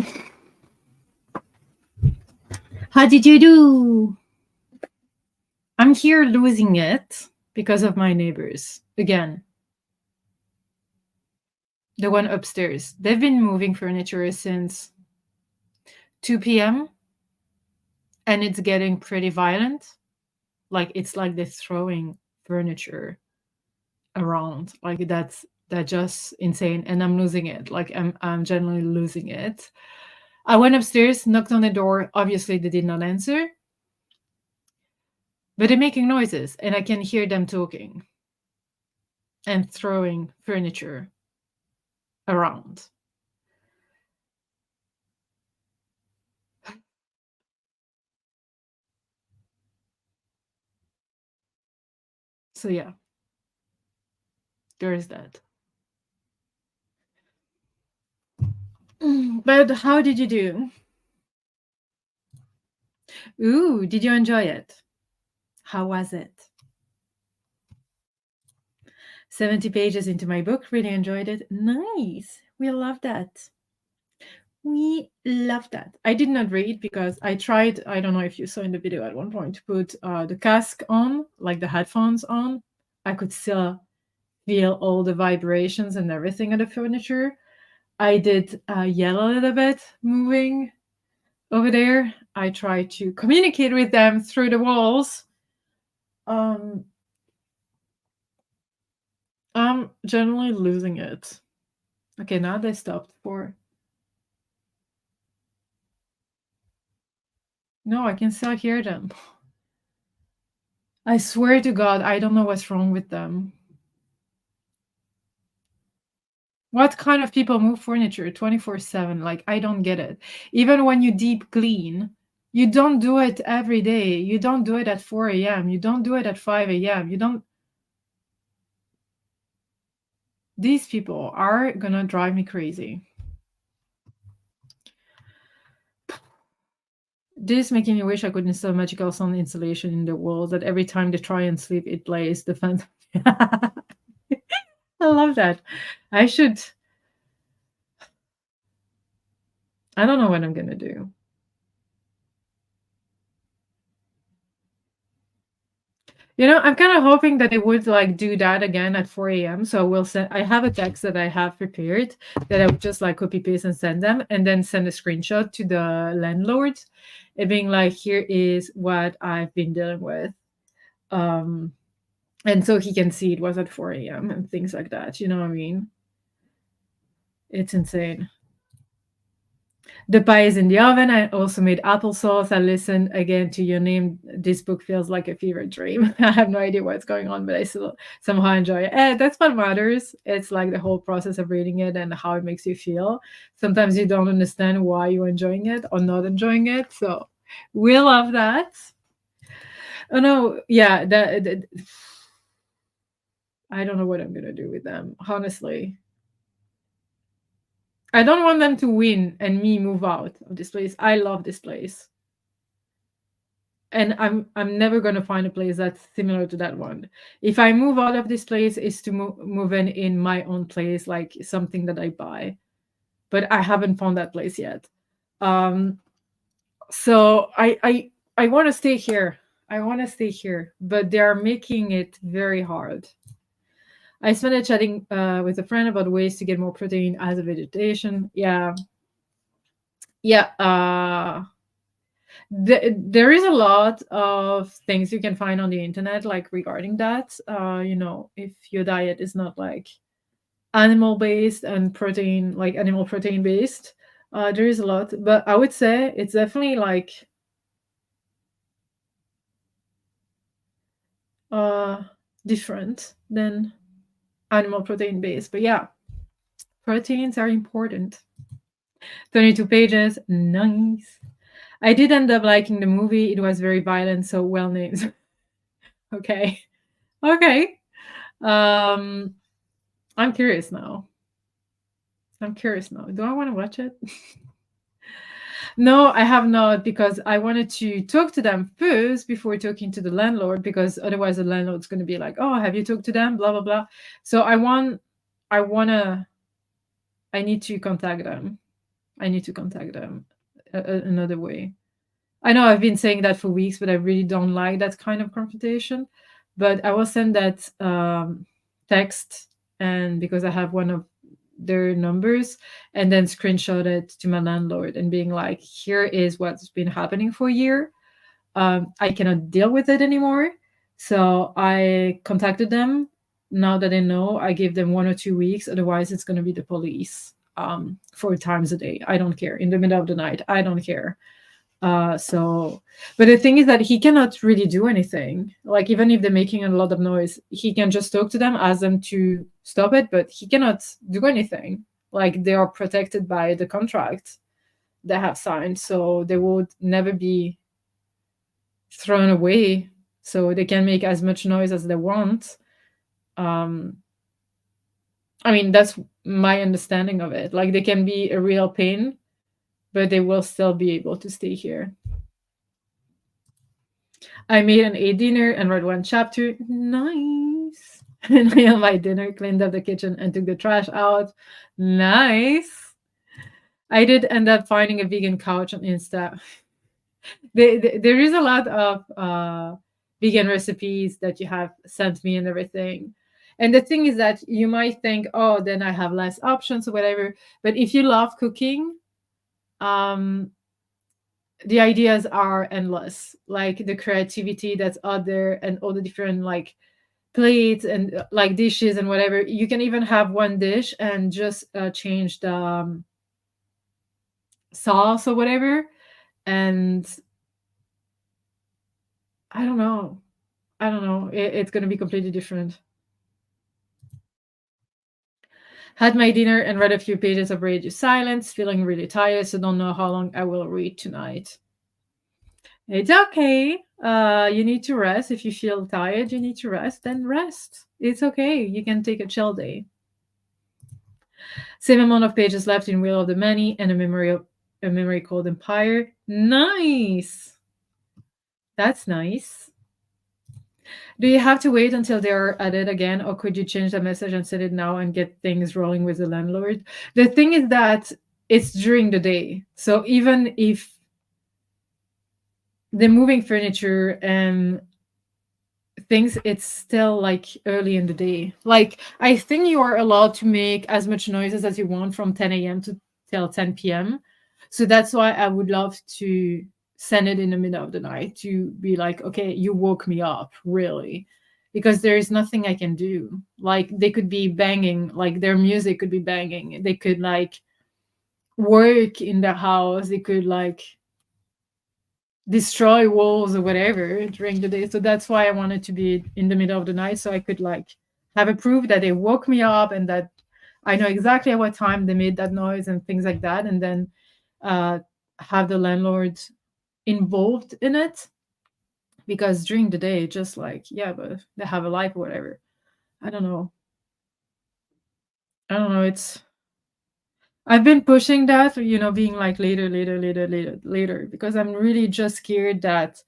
How did you do? I'm here losing it because of my neighbors again. The one upstairs. They've been moving furniture since 2 p.m. and it's getting pretty violent. Like it's like they're throwing furniture around. Like that's just insane. And I'm losing it. Like I'm generally losing it. I went upstairs, knocked on the door. Obviously they did not answer. But they're making noises and I can hear them talking and throwing furniture around. So yeah, there is that. But how did you do? Ooh, did you enjoy it? How was it? 70 pages into my book, really enjoyed it. Nice. We love that. We love that. I did not read because I tried, I don't know if you saw in the video at one point, to put the cask on, like the headphones on. I could still feel all the vibrations and everything of the furniture. I did yell a little bit moving over there. I tried to communicate with them through the walls. I'm generally losing it. Okay, now they stopped for. No, I can still hear them. I swear to God, I don't know what's wrong with them. What kind of people move furniture 24/7? Like, I don't get it. Even when you deep clean, you don't do it every day. You don't do it at 4 a.m. You don't do it at 5 a.m. You don't. These people are gonna drive me crazy. This making me wish I could install magical sound insulation in the wall that every time they try and sleep, it plays the fan. I love that. I should. I don't know what I'm gonna do. You know, I'm kind of hoping that they would like do that again at 4 a.m. So we'll send. I have a text that I have prepared that I would just like copy paste and send them, and then send a screenshot to the landlord, and being like, "Here is what I've been dealing with," and so he can see it was at 4 a.m. and things like that. You know what I mean? It's insane. The pie is in the oven. I also made applesauce. I listened again to your name. This book feels like a fever dream. I have no idea what's going on, but I still somehow enjoy it. And that's what matters. It's like the whole process of reading it and how it makes you feel. Sometimes you don't understand why you're enjoying it or not enjoying it. So we love that. Oh no, yeah, I don't know what I'm gonna do with them, honestly. I don't want them to win and me move out of this place. I love this place. And I'm never going to find a place that's similar to that one. If I move out of this place, is to move in my own place, like something that I buy. But I haven't found that place yet. So I want to stay here. I want to stay here, but they are making it very hard. I started chatting with a friend about ways to get more protein as a vegetation. Yeah, yeah. There is a lot of things you can find on the internet, like regarding that. You know, if your diet is not like animal based and protein, like animal protein based, there is a lot. But I would say it's definitely like different than animal protein based. But yeah, proteins are important. 22 pages, nice. I did end up liking the movie. It was very violent, so well named. Okay. Okay. I'm curious now. I'm curious now. Do I want to watch it? No, I have not, because I wanted to talk to them first before talking to the landlord, because otherwise the landlord's going to be like, "Oh, have you talked to them?" Blah blah blah. So I need to contact them. I need to contact them another way. I know I've been saying that for weeks, but I really don't like that kind of confrontation. But I will send that text, and because I have one of their numbers and then screenshot it to my landlord and being like, here is what's been happening for a year. I cannot deal with it anymore. So I contacted them. Now that I know, I give them 1 or 2 weeks. Otherwise, it's going to be the police 4 times a day. I don't care. In the middle of the night, I don't care. But the thing is that he cannot really do anything. Like, even if they're making a lot of noise, he can just talk to them, ask them to stop it, but he cannot do anything. Like, they are protected by the contract they have signed, so they would never be thrown away. So they can make as much noise as they want. I mean, that's my understanding of it. Like, they can be a real pain, but they will still be able to stay here. I made an A dinner and read one chapter. Nice. And I had my dinner, cleaned up the kitchen, and took the trash out. Nice. I did end up finding a vegan couch on Insta. There is a lot of vegan recipes that you have sent me and everything. And the thing is that you might think, oh, then I have less options or whatever. But if you love cooking, the ideas are endless. Like, the creativity that's out there and all the different like plates and like dishes and whatever. You can even have one dish and just change the sauce or whatever. And I don't know. It's going to be completely different. Had my dinner and read a few pages of Radio Silence, feeling really tired, so don't know how long I will read tonight. It's okay. You need to rest. If you feel tired, you need to rest, then rest. It's okay. You can take a chill day. Same amount of pages left in Wheel of the Many and a memory called Empire. Nice. That's nice. Do you have to wait until they're added again, or could you change the message and send it now and get things rolling with the landlord? The thing is that it's during the day. So even if they're moving furniture and things, it's still like early in the day. Like, I think you are allowed to make as much noises as you want from 10 a.m. to till 10 p.m. So that's why I would love to send it in the middle of the night to be like, okay, you woke me up, really. Because there is nothing I can do. Like, they could be banging, like their music could be banging. They could like work in the house. They could like destroy walls or whatever during the day. So that's why I wanted to be in the middle of the night, so I could like have a proof that they woke me up and that I know exactly at what time they made that noise and things like that. And then have the landlord involved in it, because during the day, just like, yeah, but they have a life or whatever. I don't know. It's, I've been pushing that, being like later, because I'm really just scared that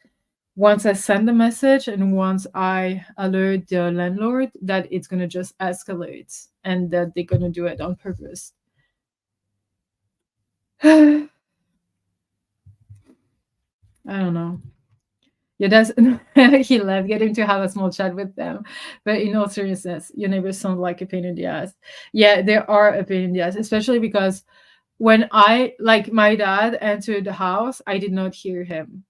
once I send the message and once I alert the landlord, that it's going to just escalate and that they're going to do it on purpose. I don't know. Yeah, that's he left, getting to have a small chat with them. But in all seriousness, your neighbors sound like a pain in the ass. Yeah, they are a pain in the ass, especially because when my dad entered the house, I did not hear him.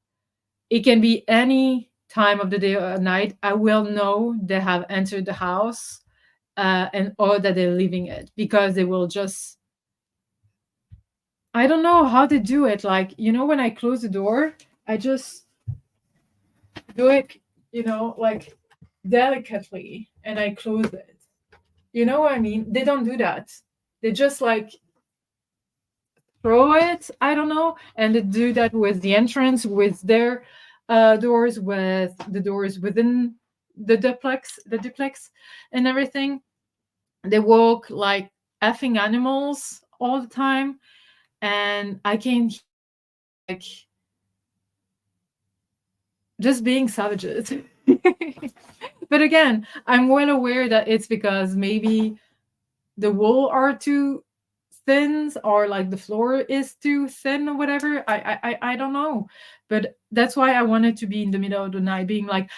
It can be any time of the day or night. I will know they have entered the house or that they're leaving it, because they will just, I don't know how they do it. Like, when I close the door, I just do it, like delicately, and I close it. You know what I mean? They don't do that. They just like throw it, I don't know, and they do that with the entrance, with their doors, with the doors within the duplex and everything. They walk like effing animals all the time, and I can like just being savages. But again, I'm well aware that it's because maybe the wall are too thin, or like the floor is too thin or whatever. I don't know. But that's why I wanted to be in the middle of the night being like,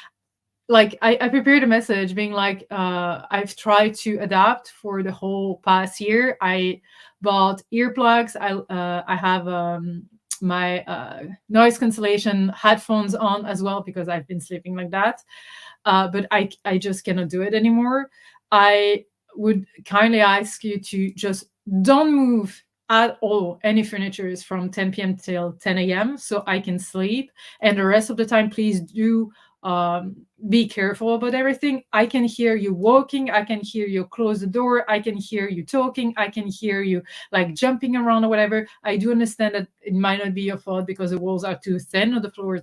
like I prepared a message being like, I've tried to adapt for the whole past year. I bought earplugs. I have my noise cancellation headphones on as well because I've been sleeping like that. But I just cannot do it anymore. I would kindly ask you to just don't move at all any furniture from 10 p.m. till 10 a.m. so I can sleep. And the rest of the time, please do be careful about everything. I can hear you walking. I can hear you close the door. I can hear you talking. I can hear you like jumping around or whatever. I do understand that it might not be your fault because the walls are too thin or the floor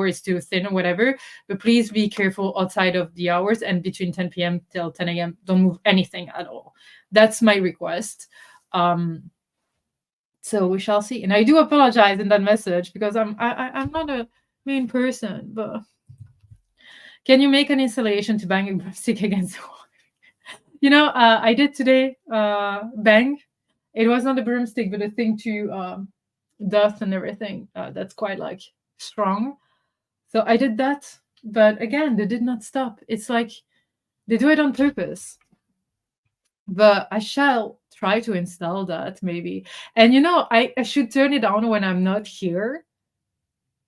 is too thin or whatever, but please be careful outside of the hours and between 10 p.m. till 10 a.m. Don't move anything at all. That's my request. So we shall see. And I do apologize in that message because I'm not a mean person, but can you make an installation to bang a broomstick against the wall? I did today bang. It was not a broomstick, but a thing to dust and everything. That's quite like strong. So I did that, but again, they did not stop. It's like they do it on purpose. But I shall try to install that maybe. And I should turn it on when I'm not here.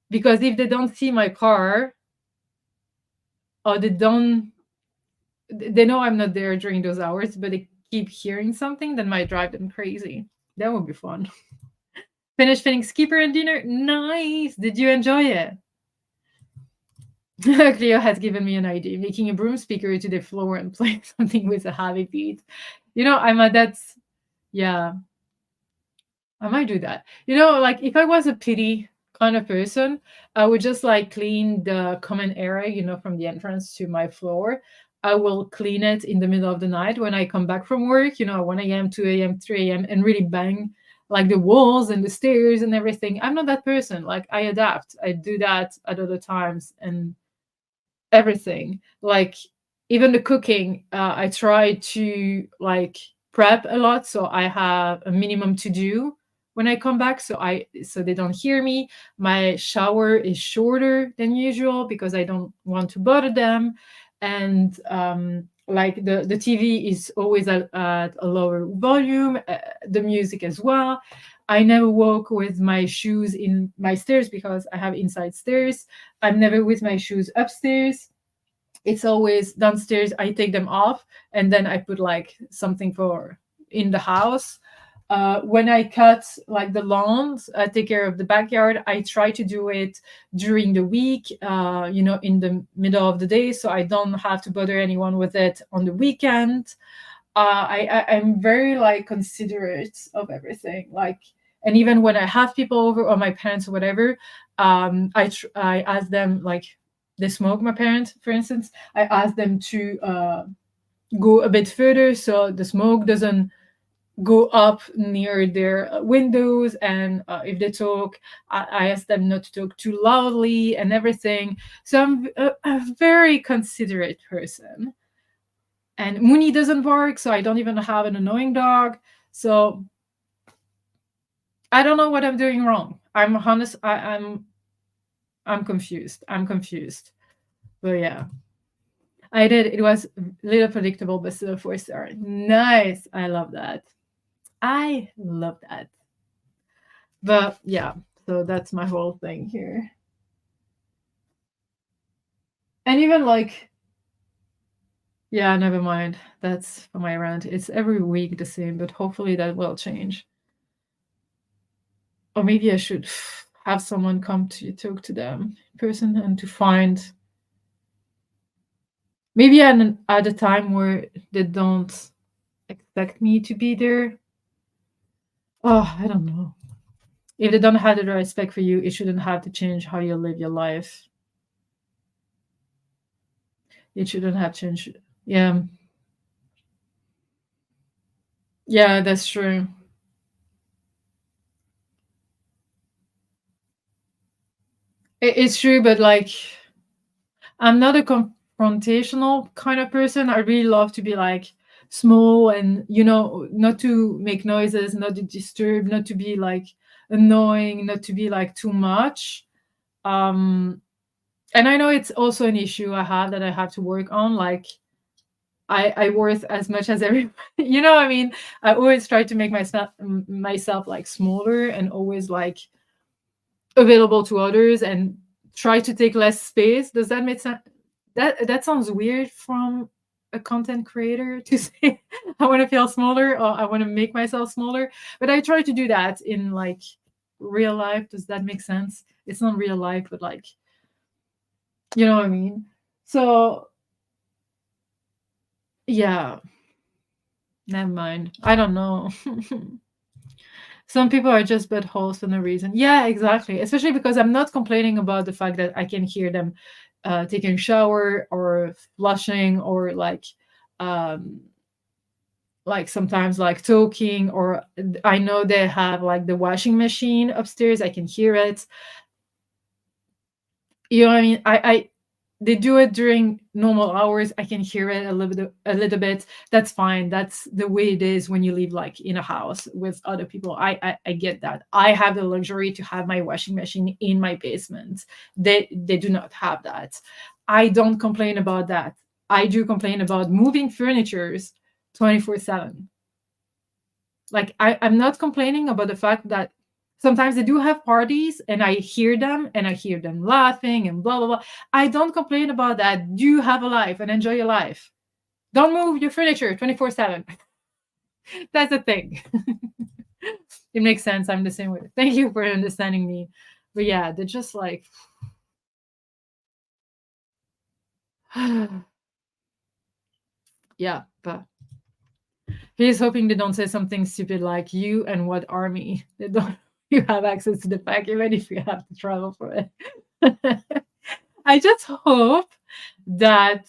Because if they don't see my car, or they know I'm not there during those hours, but they keep hearing something that might drive them crazy. That would be fun. Finished feeding Skipper and dinner. Nice. Did you enjoy it? Cleo has given me an idea, making a broom speaker to the floor and playing something with a heavy beat. Yeah, I might do that. Like if I was a pity kind of person, I would just like clean the common area, from the entrance to my floor. I will clean it in the middle of the night when I come back from work, 1 a.m., 2 a.m., 3 a.m., and really bang like the walls and the stairs and everything. I'm not that person. Like I adapt. I do that at other times and everything. Like even the cooking, I try to like prep a lot so I have a minimum to do when I come back so they don't hear me. My shower is shorter than usual because I don't want to bother them. And like the TV is always at a lower volume, the music as well. I never walk with my shoes in my stairs because I have inside stairs. I'm never with my shoes upstairs. It's always downstairs. I take them off and then I put like something for in the house. When I cut like the lawns, I take care of the backyard. I try to do it during the week, in the middle of the day, so I don't have to bother anyone with it on the weekend. I'm very like considerate of everything. Like, and even when I have people over or my parents or whatever, I ask them like they smoke. My parents, for instance, I ask them to go a bit further so the smoke doesn't go up near their windows. And if they talk, I ask them not to talk too loudly and everything. So I'm a very considerate person. And Mooney doesn't bark, so I don't even have an annoying dog. So I don't know what I'm doing wrong. I'm honest. I'm confused. But yeah, I did. It was a little predictable, but still a 4-star. Nice. I love that. But yeah, so that's my whole thing here. And even like, yeah, never mind. That's for my rant. It's every week the same, but hopefully that will change. Or maybe I should have someone come to talk to them in person and to find maybe at a time where they don't expect me to be there. Oh, I don't know. If they don't have the respect for you, it shouldn't have to change how you live your life. It shouldn't have changed. Yeah. Yeah, that's true. It's true, but like, I'm not a confrontational kind of person. I really love to be like small and, not to make noises, not to disturb, not to be like annoying, not to be like too much. Um, And I know it's also an issue I have that I have to work on. Like I worth as much as every you know what I mean? I always try to make myself like smaller and always like available to others and try to take less space. Does that make sense? That sounds weird from a content creator to say I want to feel smaller or I want to make myself smaller, but I try to do that in like real life. Does that make sense? It's not real life, but like you know what I mean? So yeah, never mind. I don't know. Some people are just buttholes for no reason. Yeah, exactly. Especially because I'm not complaining about the fact that I can hear them taking a shower or flushing or um like sometimes like talking, or I know they have like the washing machine upstairs. I can hear it. You know what I mean? I they do it during normal hours. I can hear it a little bit. That's fine. That's the way it is when you live like in a house with other people. I get that. I have the luxury to have my washing machine in my basement. They do not have that. I don't complain about that. I do complain about moving furnitures 24/7. Like I'm not complaining about the fact that sometimes they do have parties and I hear them laughing and blah blah blah. I don't complain about that. Do have a life and enjoy your life. Don't move your furniture 24/7. That's the thing. It makes sense. I'm the same way. Thank you for understanding me. But yeah, they're just like yeah, but he's hoping they don't say something stupid like you and what army. They don't you have access to the pack even if you have to travel for it. I just hope that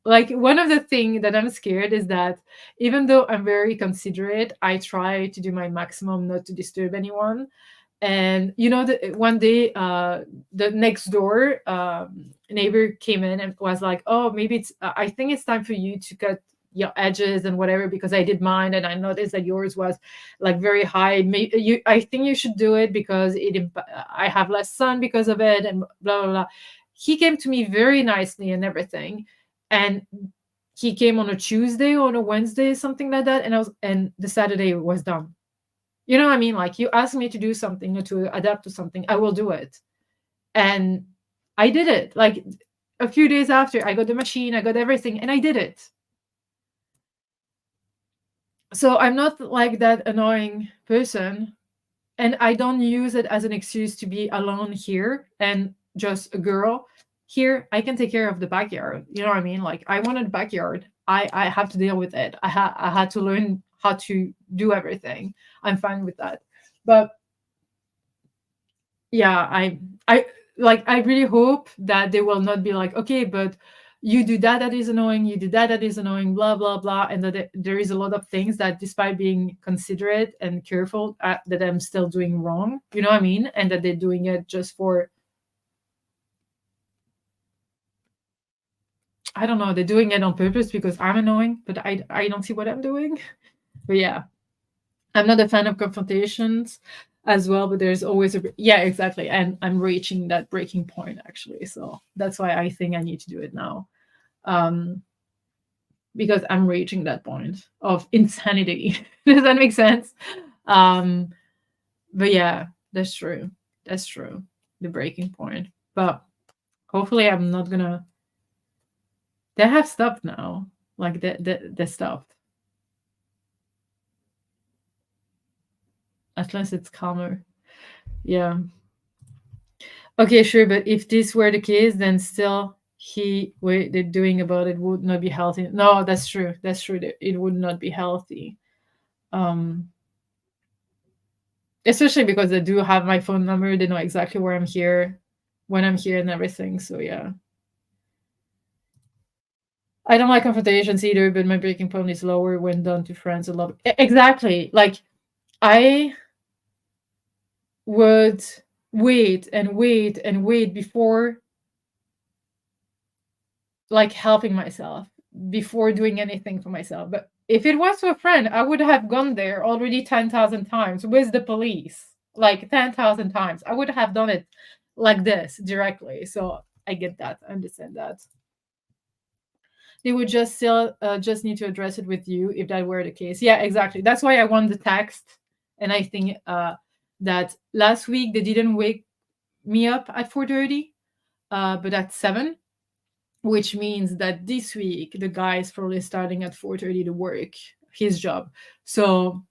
like one of the things that I'm scared is that even though I'm very considerate, I try to do my maximum not to disturb anyone. And you know, one day, the next door neighbor came in and was like, "Oh, maybe it's. I think it's time for you to cut your edges and whatever because I did mine and I noticed that yours was like very high. I think you should do it because I have less sun because of it and blah blah blah." He came to me very nicely and everything, and he came on a Tuesday or on a Wednesday, something like that, and the Saturday was done. You know what I mean? Like you ask me to do something or to adapt to something, I will do it. And I did it. Like a few days after, I got the machine, I got everything, and I did it. So I'm not like that annoying person. And I don't use it as an excuse to be alone here and just a girl here. I can take care of the backyard. You know what I mean? Like I wanted a backyard. I have to deal with it. I had to learn how to do everything. I'm fine with that. But yeah, I like I really hope that they will not be like, okay, but you do that that is annoying, you do that that is annoying, blah blah blah, and that there is a lot of things that despite being considerate and careful that I'm still doing wrong, you know what I mean, and that they're doing it just for, I don't know, they're doing it on purpose because I'm annoying, but I don't see what I'm doing. But yeah, I'm not a fan of confrontations as well, but there's always a yeah, exactly. And I'm reaching that breaking point actually. So that's why I think I need to do it now. Um because I'm reaching that point of insanity. Does that make sense? Um but yeah, that's true. That's true. The breaking point. But hopefully I'm not gonna they have stopped now. Like they stopped. At least it's calmer. Yeah. Okay, sure, but if this were the case, then still what they're doing about it would not be healthy. No, that's true. That's true. It would not be healthy. Um, Especially because they do have my phone number. They know exactly where I'm here, when I'm here, and everything. So yeah, I don't like confrontations either. But my breaking point is lower when done to friends. A lot. Exactly. Like I would wait and wait and wait before like helping myself before doing anything for myself. But if it was to a friend, I would have gone there already 10,000 times with the police, like 10,000 times. I would have done it like this directly. So I get that. I understand that. They would just still just need to address it with you if that were the case. Yeah, exactly. That's why I want the text. And I think that last week they didn't wake me up at 4:30, but at 7, which means that this week the guy is probably starting at 4:30 to work his job. So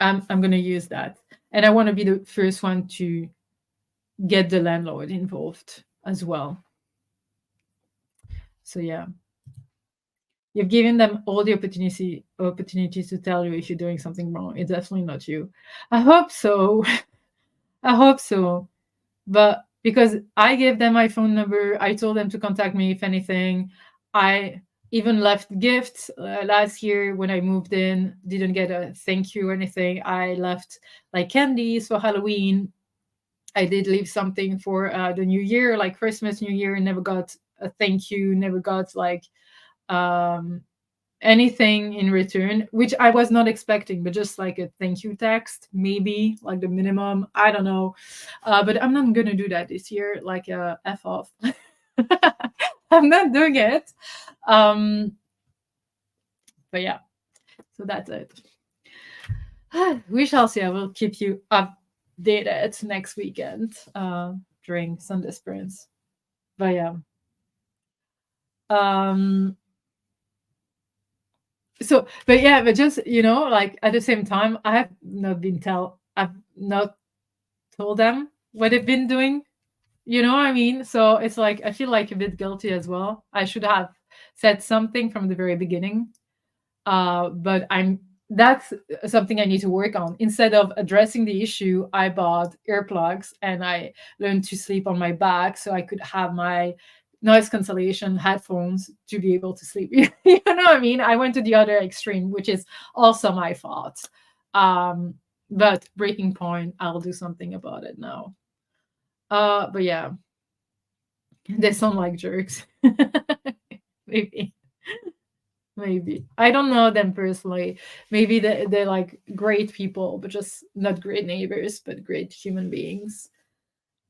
I'm gonna use that, and I want to be the first one to get the landlord involved as well. So yeah, you've given them all the opportunities to tell you if you're doing something wrong. It's definitely not you. I hope so. I hope so. But because I gave them my phone number, I told them to contact me if anything. I even left gifts last year when I moved in. Didn't get a thank you or anything. I left like candies for Halloween. I did leave something for the New Year, like Christmas, New Year. Never got a thank you. Never got like um, anything in return, which I was not expecting, but just like a thank you text, maybe like the minimum. I don't know. But I'm not going to do that this year, like F off. I'm not doing it. But yeah, so that's it. We shall see. I will keep you updated next weekend during Sunday sprints. But yeah. So but yeah, but just like at the same time I've not told them what they've been doing, you know what I mean? So it's like I feel like a bit guilty as well. I should have said something from the very beginning. But that's something I need to work on. Instead of addressing the issue, I bought earplugs and I learned to sleep on my back so I could have my noise cancellation headphones to be able to sleep. You know what I mean? I went to the other extreme, which is also my fault. But breaking point, I'll do something about it now. But yeah, they sound like jerks. Maybe. Maybe. I don't know them personally. Maybe they're like great people, but just not great neighbors, but great human beings.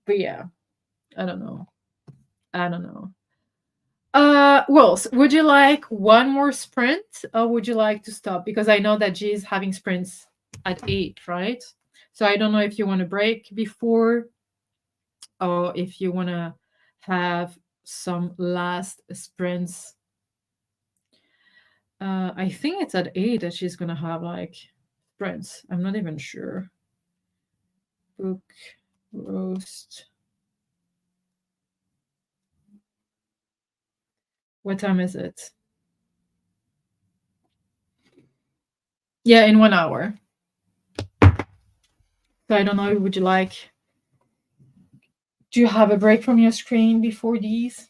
But yeah, I don't know. I don't know. Well, would you like one more sprint or would you like to stop? Because I know that G's having sprints at 8, right? So I don't know if you want to break before or if you want to have some last sprints. I think it's at 8 that she's gonna have like sprints. I'm not even sure. Book roast. What time is it? Yeah, in 1 hour. So I don't know. Would you like? Do you have a break from your screen before these?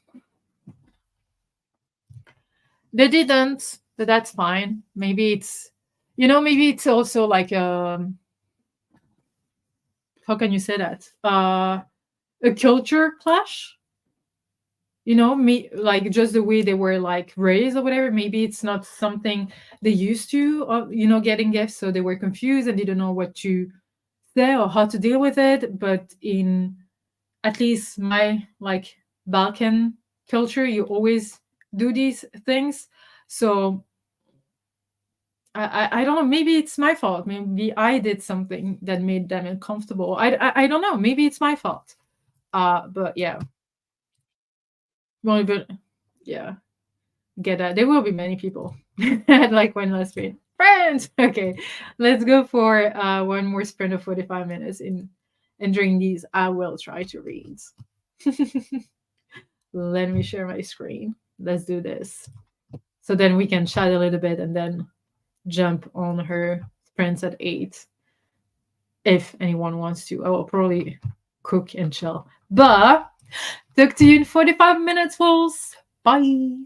They didn't, but that's fine. Maybe it's, maybe it's also like how can you say that? A culture clash. Me like just the way they were like raised or whatever. Maybe it's not something they used to, getting gifts, so they were confused and didn't know what to say or how to deal with it. But in at least my like Balkan culture, you always do these things. So I don't know. Maybe it's my fault. Maybe I did something that made them uncomfortable. I don't know. Maybe it's my fault. But yeah. Well, but yeah, get that. There will be many people like one last sprint. Friends. Okay, let's go for one more sprint of 45 minutes. And during these, I will try to read. Let me share my screen. Let's do this. So then we can chat a little bit and then jump on her sprints at 8. If anyone wants to, I will probably cook and chill. But talk to you in 45 minutes, fools. Bye.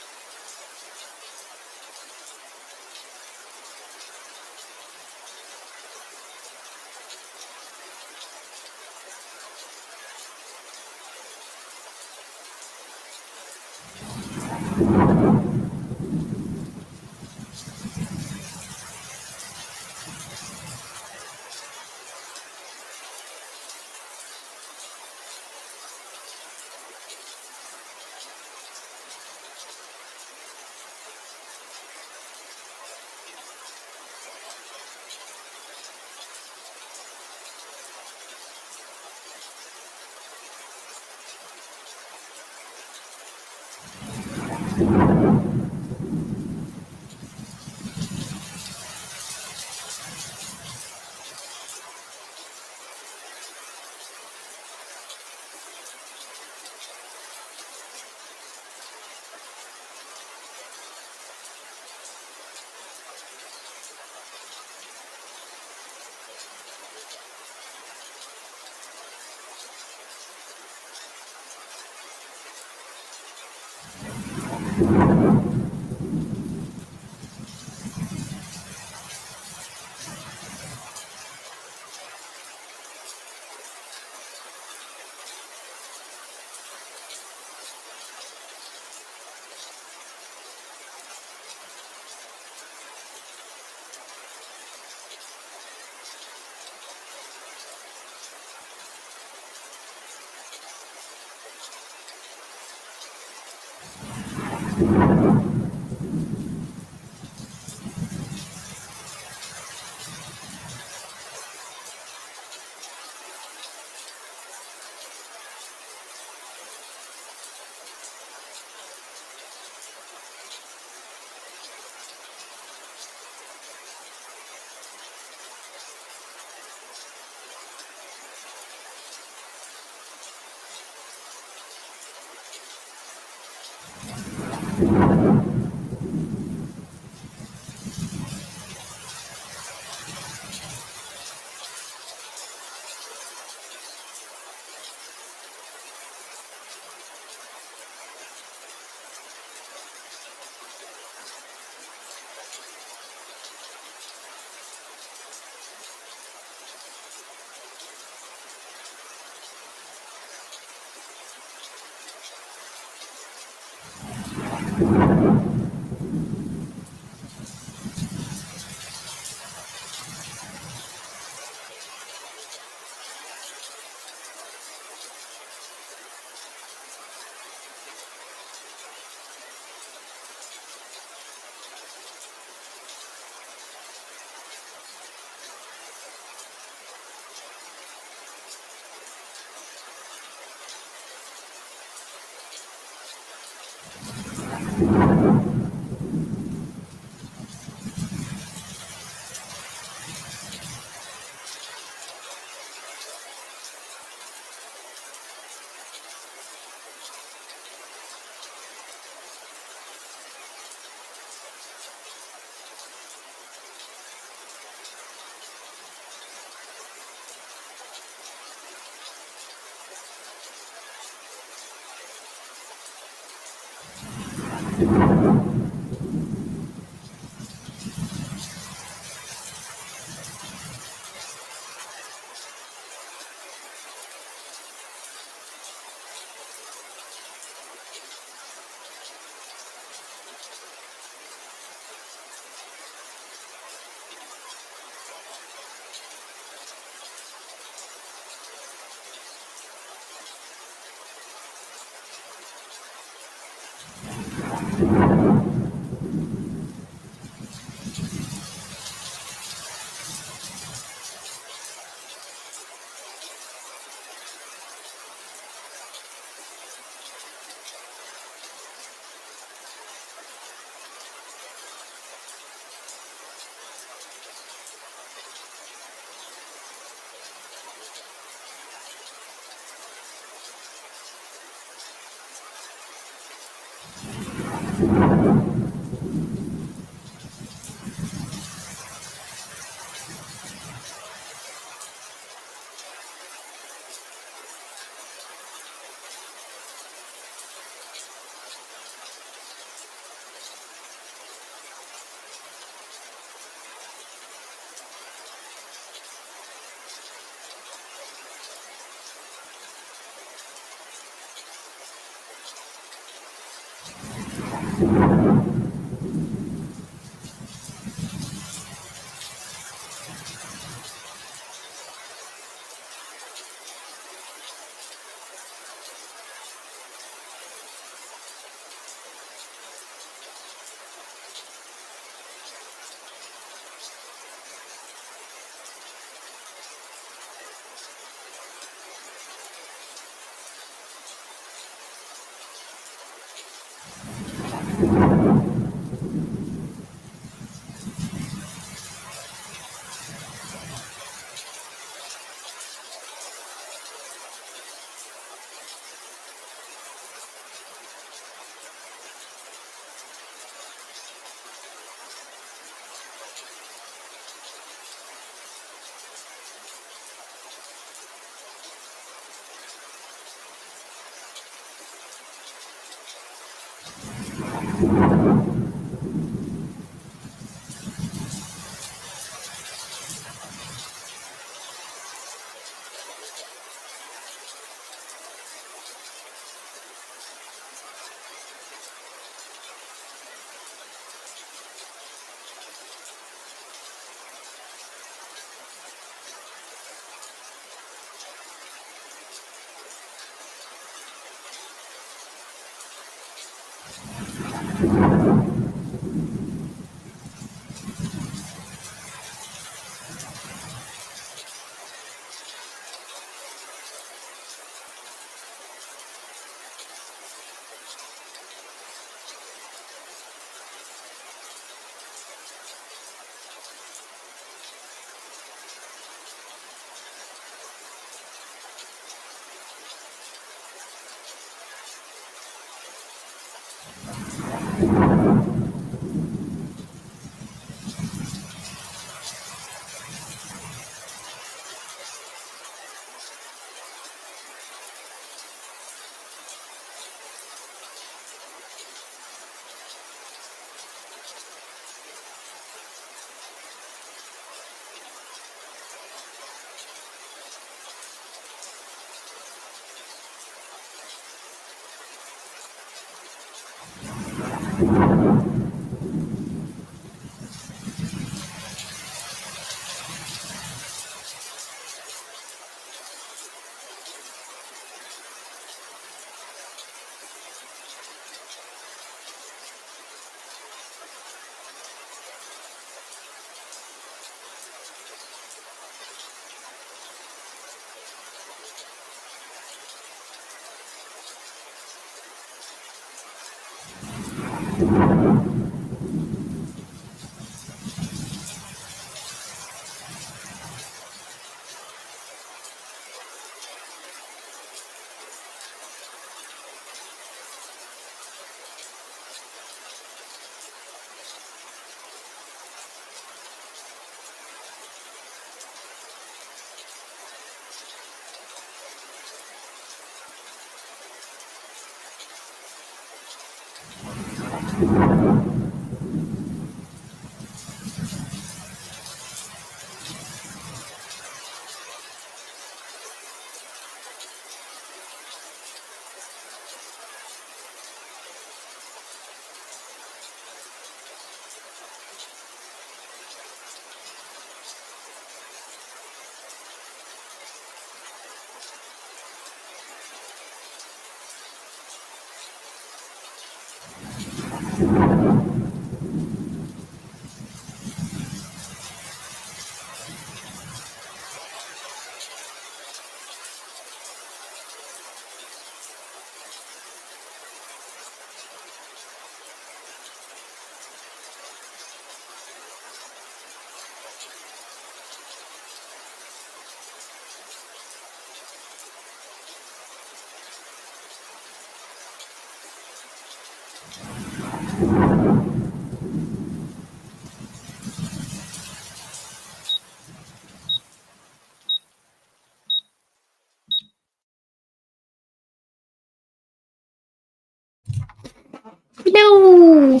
Hello.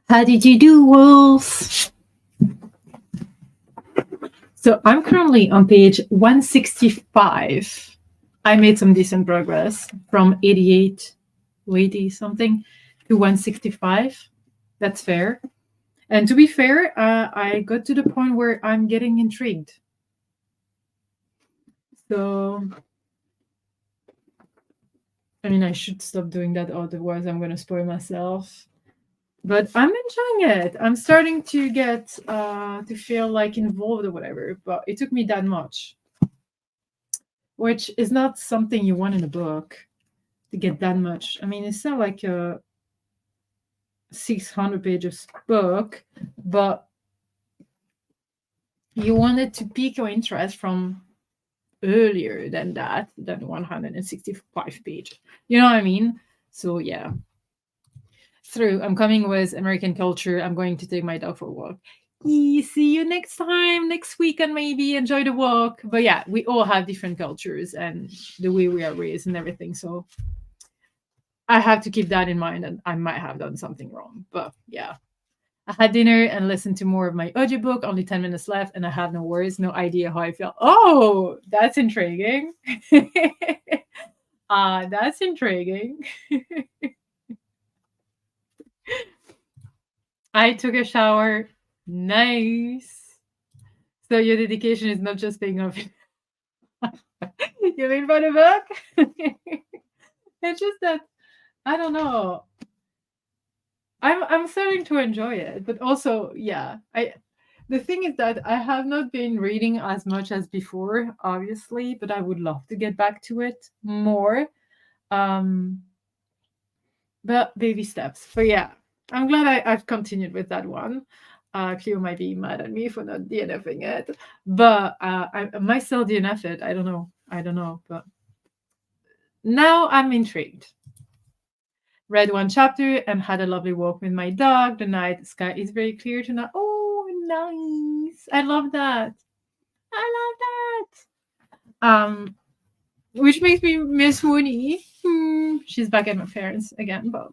How did you do, Wolf? So I'm currently on page 165. I made some decent progress from 88, 80 something to 165. That's fair. And to be fair, I got to the point where I'm getting intrigued. So, I mean, I should stop doing that, otherwise I'm going to spoil myself. But I'm enjoying it. I'm starting to get to feel like involved or whatever. But it took me that much. which is not something you want in a book to get that much. I mean, it's not like a 600 pages book, but you wanted to pique your interest from earlier than that, than 165 pages. You know what I mean? So yeah. Through. I'm coming with American culture. I'm going to take my dog for a walk. See you next time, next weekend maybe. Enjoy the walk. But yeah, we all have different cultures and the way we are raised and everything. So I have to keep that in mind, and I might have done something wrong. But yeah. I had dinner and listened to more of my audiobook, only 10 minutes left, and I have no worries, no idea how I feel. Oh, that's intriguing. That's intriguing. I took a shower. Nice. So your dedication is not just paying off. You mean for the book? It's just that I don't know. I'm starting to enjoy it, but also, yeah, the thing is that I have not been reading as much as before, obviously, but I would love to get back to it more. Um, but baby steps. But yeah, I'm glad I've continued with that one. Cleo might be mad at me for not DNFing it, but I might still DNF it. I don't know. I don't know, but now I'm intrigued. Read one chapter and had a lovely walk with my dog. The night sky is very clear tonight. Oh, nice! I love that. I love that. Which makes me miss Mooney. She's back at my parents again, but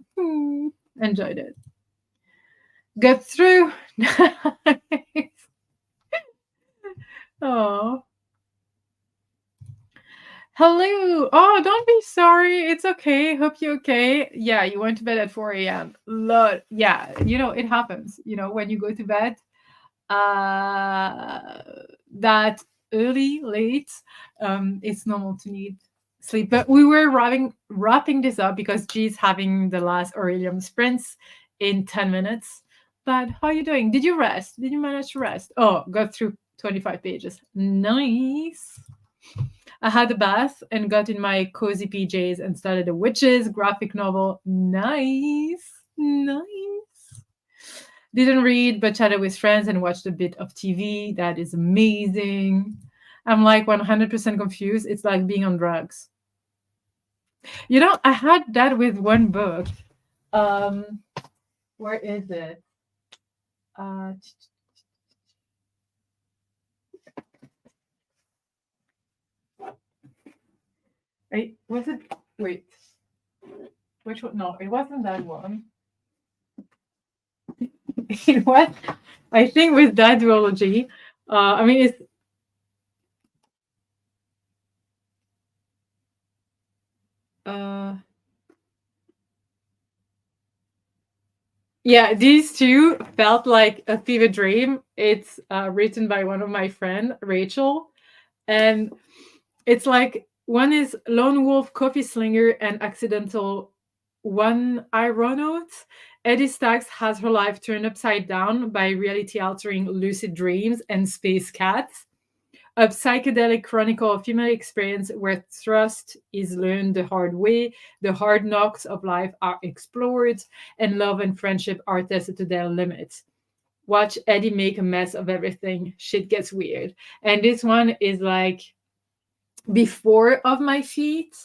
enjoyed it. Get through. Oh. Hello. Oh, don't be sorry. It's okay. Hope you're okay. Yeah, you went to bed at 4 a.m. Yeah, it happens. When you go to bed uh that early, late, it's normal to need sleep. But we were wrapping this up because G's having the last Aurelium sprints in 10 minutes. But how are you doing? Did you rest? Did you manage to rest? Oh, got through 25 pages. Nice. I had a bath and got in my cozy PJs and started a witches graphic novel. Nice. Nice. Didn't read, but chatted with friends and watched a bit of TV. That is amazing. I'm like 100% confused. It's like being on drugs. I had that with one book. Where is it? Was it? Wait. Which one? No, it wasn't that one. It was, I think, with that duology. I mean, it's. Yeah, these two felt like a fever dream. It's written by one of my friend, Rachel, and it's like one is lone wolf, coffee slinger, and accidental one aeronaut. Eddie Stacks has her life turned upside down by reality-altering lucid dreams and space cats. A psychedelic chronicle of female experience where trust is learned the hard way, the hard knocks of life are explored, and love and friendship are tested to their limits. Watch Eddie make a mess of everything. Shit gets weird. And this one is like before Of My Feet.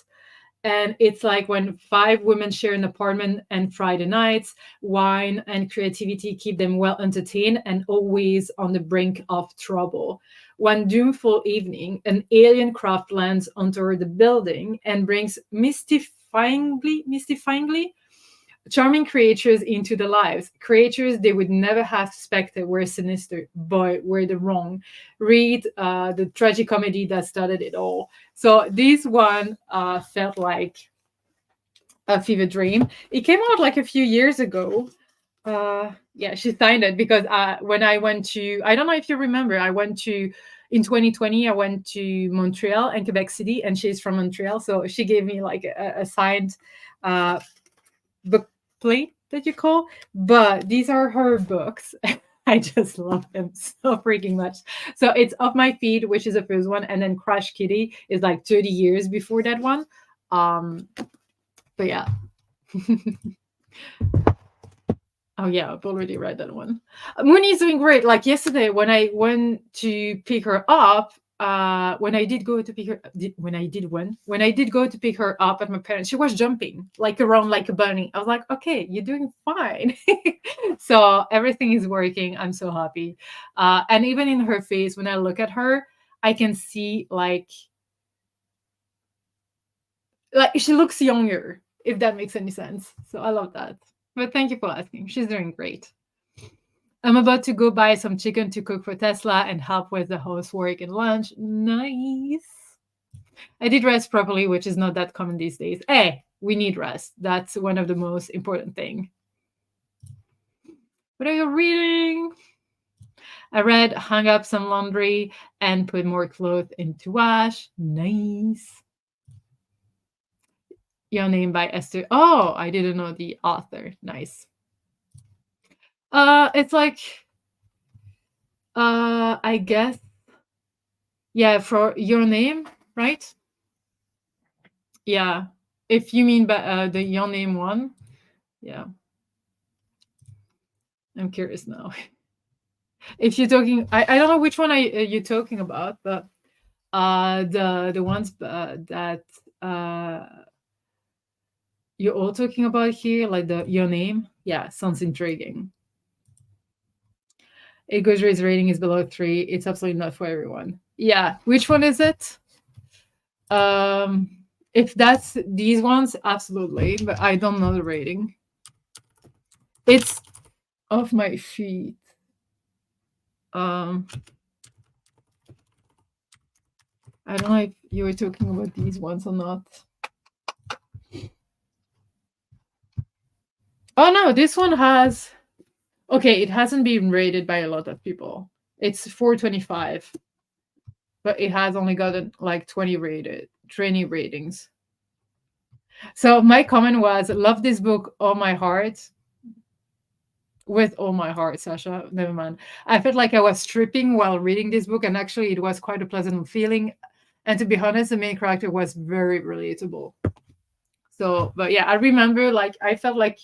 And it's like when five women share an apartment and Friday nights, wine and creativity keep them well entertained and always on the brink of trouble. One doomful evening, an alien craft lands onto the building and brings mystifyingly charming creatures into the lives. Creatures they would never have suspected were sinister, but were the wrong. Read the tragicomedy that started it all. So this one felt like a fever dream. It came out like a few years ago. Yeah, she signed it because when I went to, I don't know if you remember, in 2020, I went to Montreal and Quebec City, and she's from Montreal. So she gave me like a signed book plate that you call, but these are her books. I just love him so freaking much. So it's Off My Feet, which is the first one, and then Crash Kitty is like 30 years before that one. But yeah. Oh yeah, I've already read that one. Mooney's doing great. Like yesterday when I went to pick her up, when I did go to pick her when I did go to pick her up at my parents, she was jumping like around like a bunny. I was like, okay, you're doing fine. So everything is working. I'm so happy. And even in her face, when I look at her, I can see like she looks younger, if that makes any sense. So I love that. But thank you for asking. She's doing great. I'm about to go buy some chicken to cook for Tesla and help with the housework and lunch. Nice. I did rest properly, which is not that common these days. Hey, we need rest. That's one of the most important thing. What are you reading? I read, hung up some laundry, and put more clothes into wash. Nice. Your Name by Esther. Oh, I didn't know the author. Nice. It's like I guess yeah, for Your Name, right? Yeah. If you mean by the Your Name one. Yeah. I'm curious now. If you're talking I don't know which one you're talking about, but the ones that you're all talking about here, like the Your Name, yeah, sounds intriguing. A Goodreads rating is below 3. It's absolutely not for everyone. Yeah, which one is it? If that's these ones, absolutely, but I don't know the rating. It's Off My Feet. I don't know if you were talking about these ones or not. Oh no, this one has okay, it hasn't been rated by a lot of people. It's 4.25, but it has only gotten like 20 ratings. So my comment was, love this book all my heart. With all my heart, Sasha. Never mind. I felt like I was stripping while reading this book, and actually it was quite a pleasant feeling. And to be honest, the main character was very relatable. So, but yeah, I remember like I felt like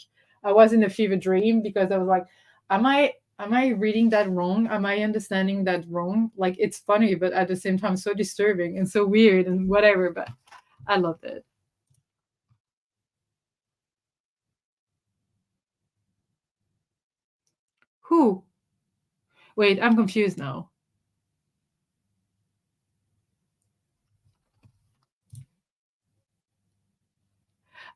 I was in a fever dream because I was like, am I reading that wrong? Am I understanding that wrong? Like it's funny, but at the same time so disturbing and so weird and whatever, but I loved it. Who? Wait, I'm confused now.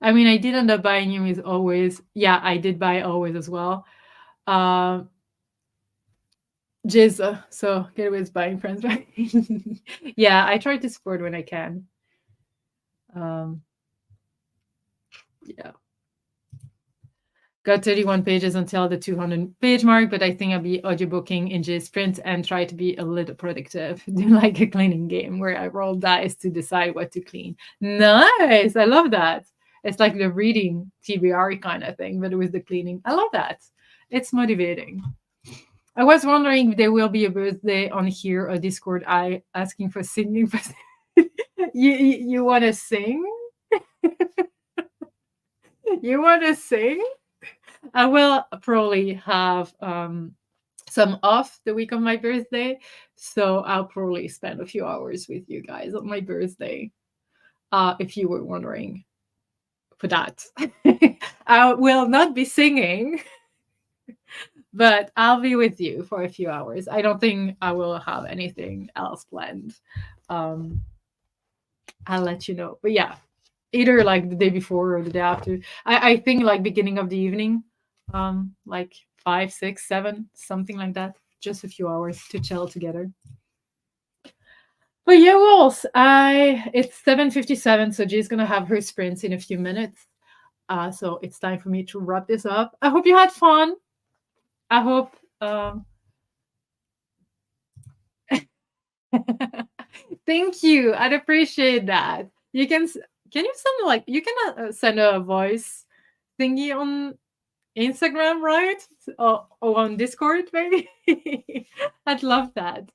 I mean, I did end up buying him is always. Yeah, I did buy always as well. Jizz, so get away with buying friends, right? Yeah, I try to support when I can. Yeah. Got 31 pages until the 200-page mark, but I think I'll be audiobooking in Jizz print and try to be a little productive. Do like a cleaning game where I roll dice to decide what to clean. Nice! I love that. It's like the reading TBR kind of thing, but with the cleaning. I love that. It's motivating. I was wondering if there will be a birthday on here or Discord. I asking for singing. You want to sing? You want to sing? I will probably have some off the week of my birthday, so I'll probably spend a few hours with you guys on my birthday. If you were wondering for that, I will not be singing. But I'll be with you for a few hours. I don't think I will have anything else planned. I'll let you know. But yeah, either like the day before or the day after. I think like beginning of the evening, like 5, 6, 7, something like that. Just a few hours to chill together. But yeah, Walls, it's 7:57, so G's gonna have her sprints in a few minutes. So it's time for me to wrap this up. I hope you had fun. I hope thank you. I'd appreciate that. Can you send like you can send a voice thingy on Instagram, right? Or on Discord, maybe. I'd love that.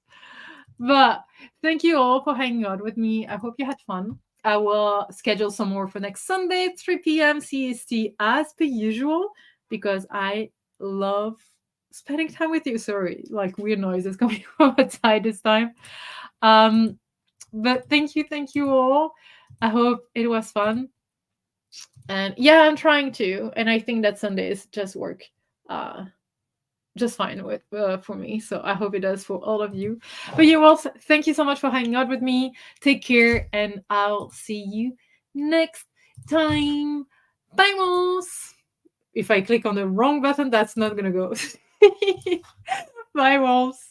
But thank you all for hanging out with me. I hope you had fun. I will schedule some more for next Sunday, 3 p.m. CST, as per usual, because I love spending time with you. Sorry, like weird noises coming from outside this time. But thank you all. I hope it was fun. And yeah, I'm trying to, and I think that Sundays just work just fine with for me. So I hope it does for all of you. But you all, thank you so much for hanging out with me. Take care, and I'll see you next time. Bye, Moss. If I click on the wrong button, that's not gonna go. Bye, Wolves.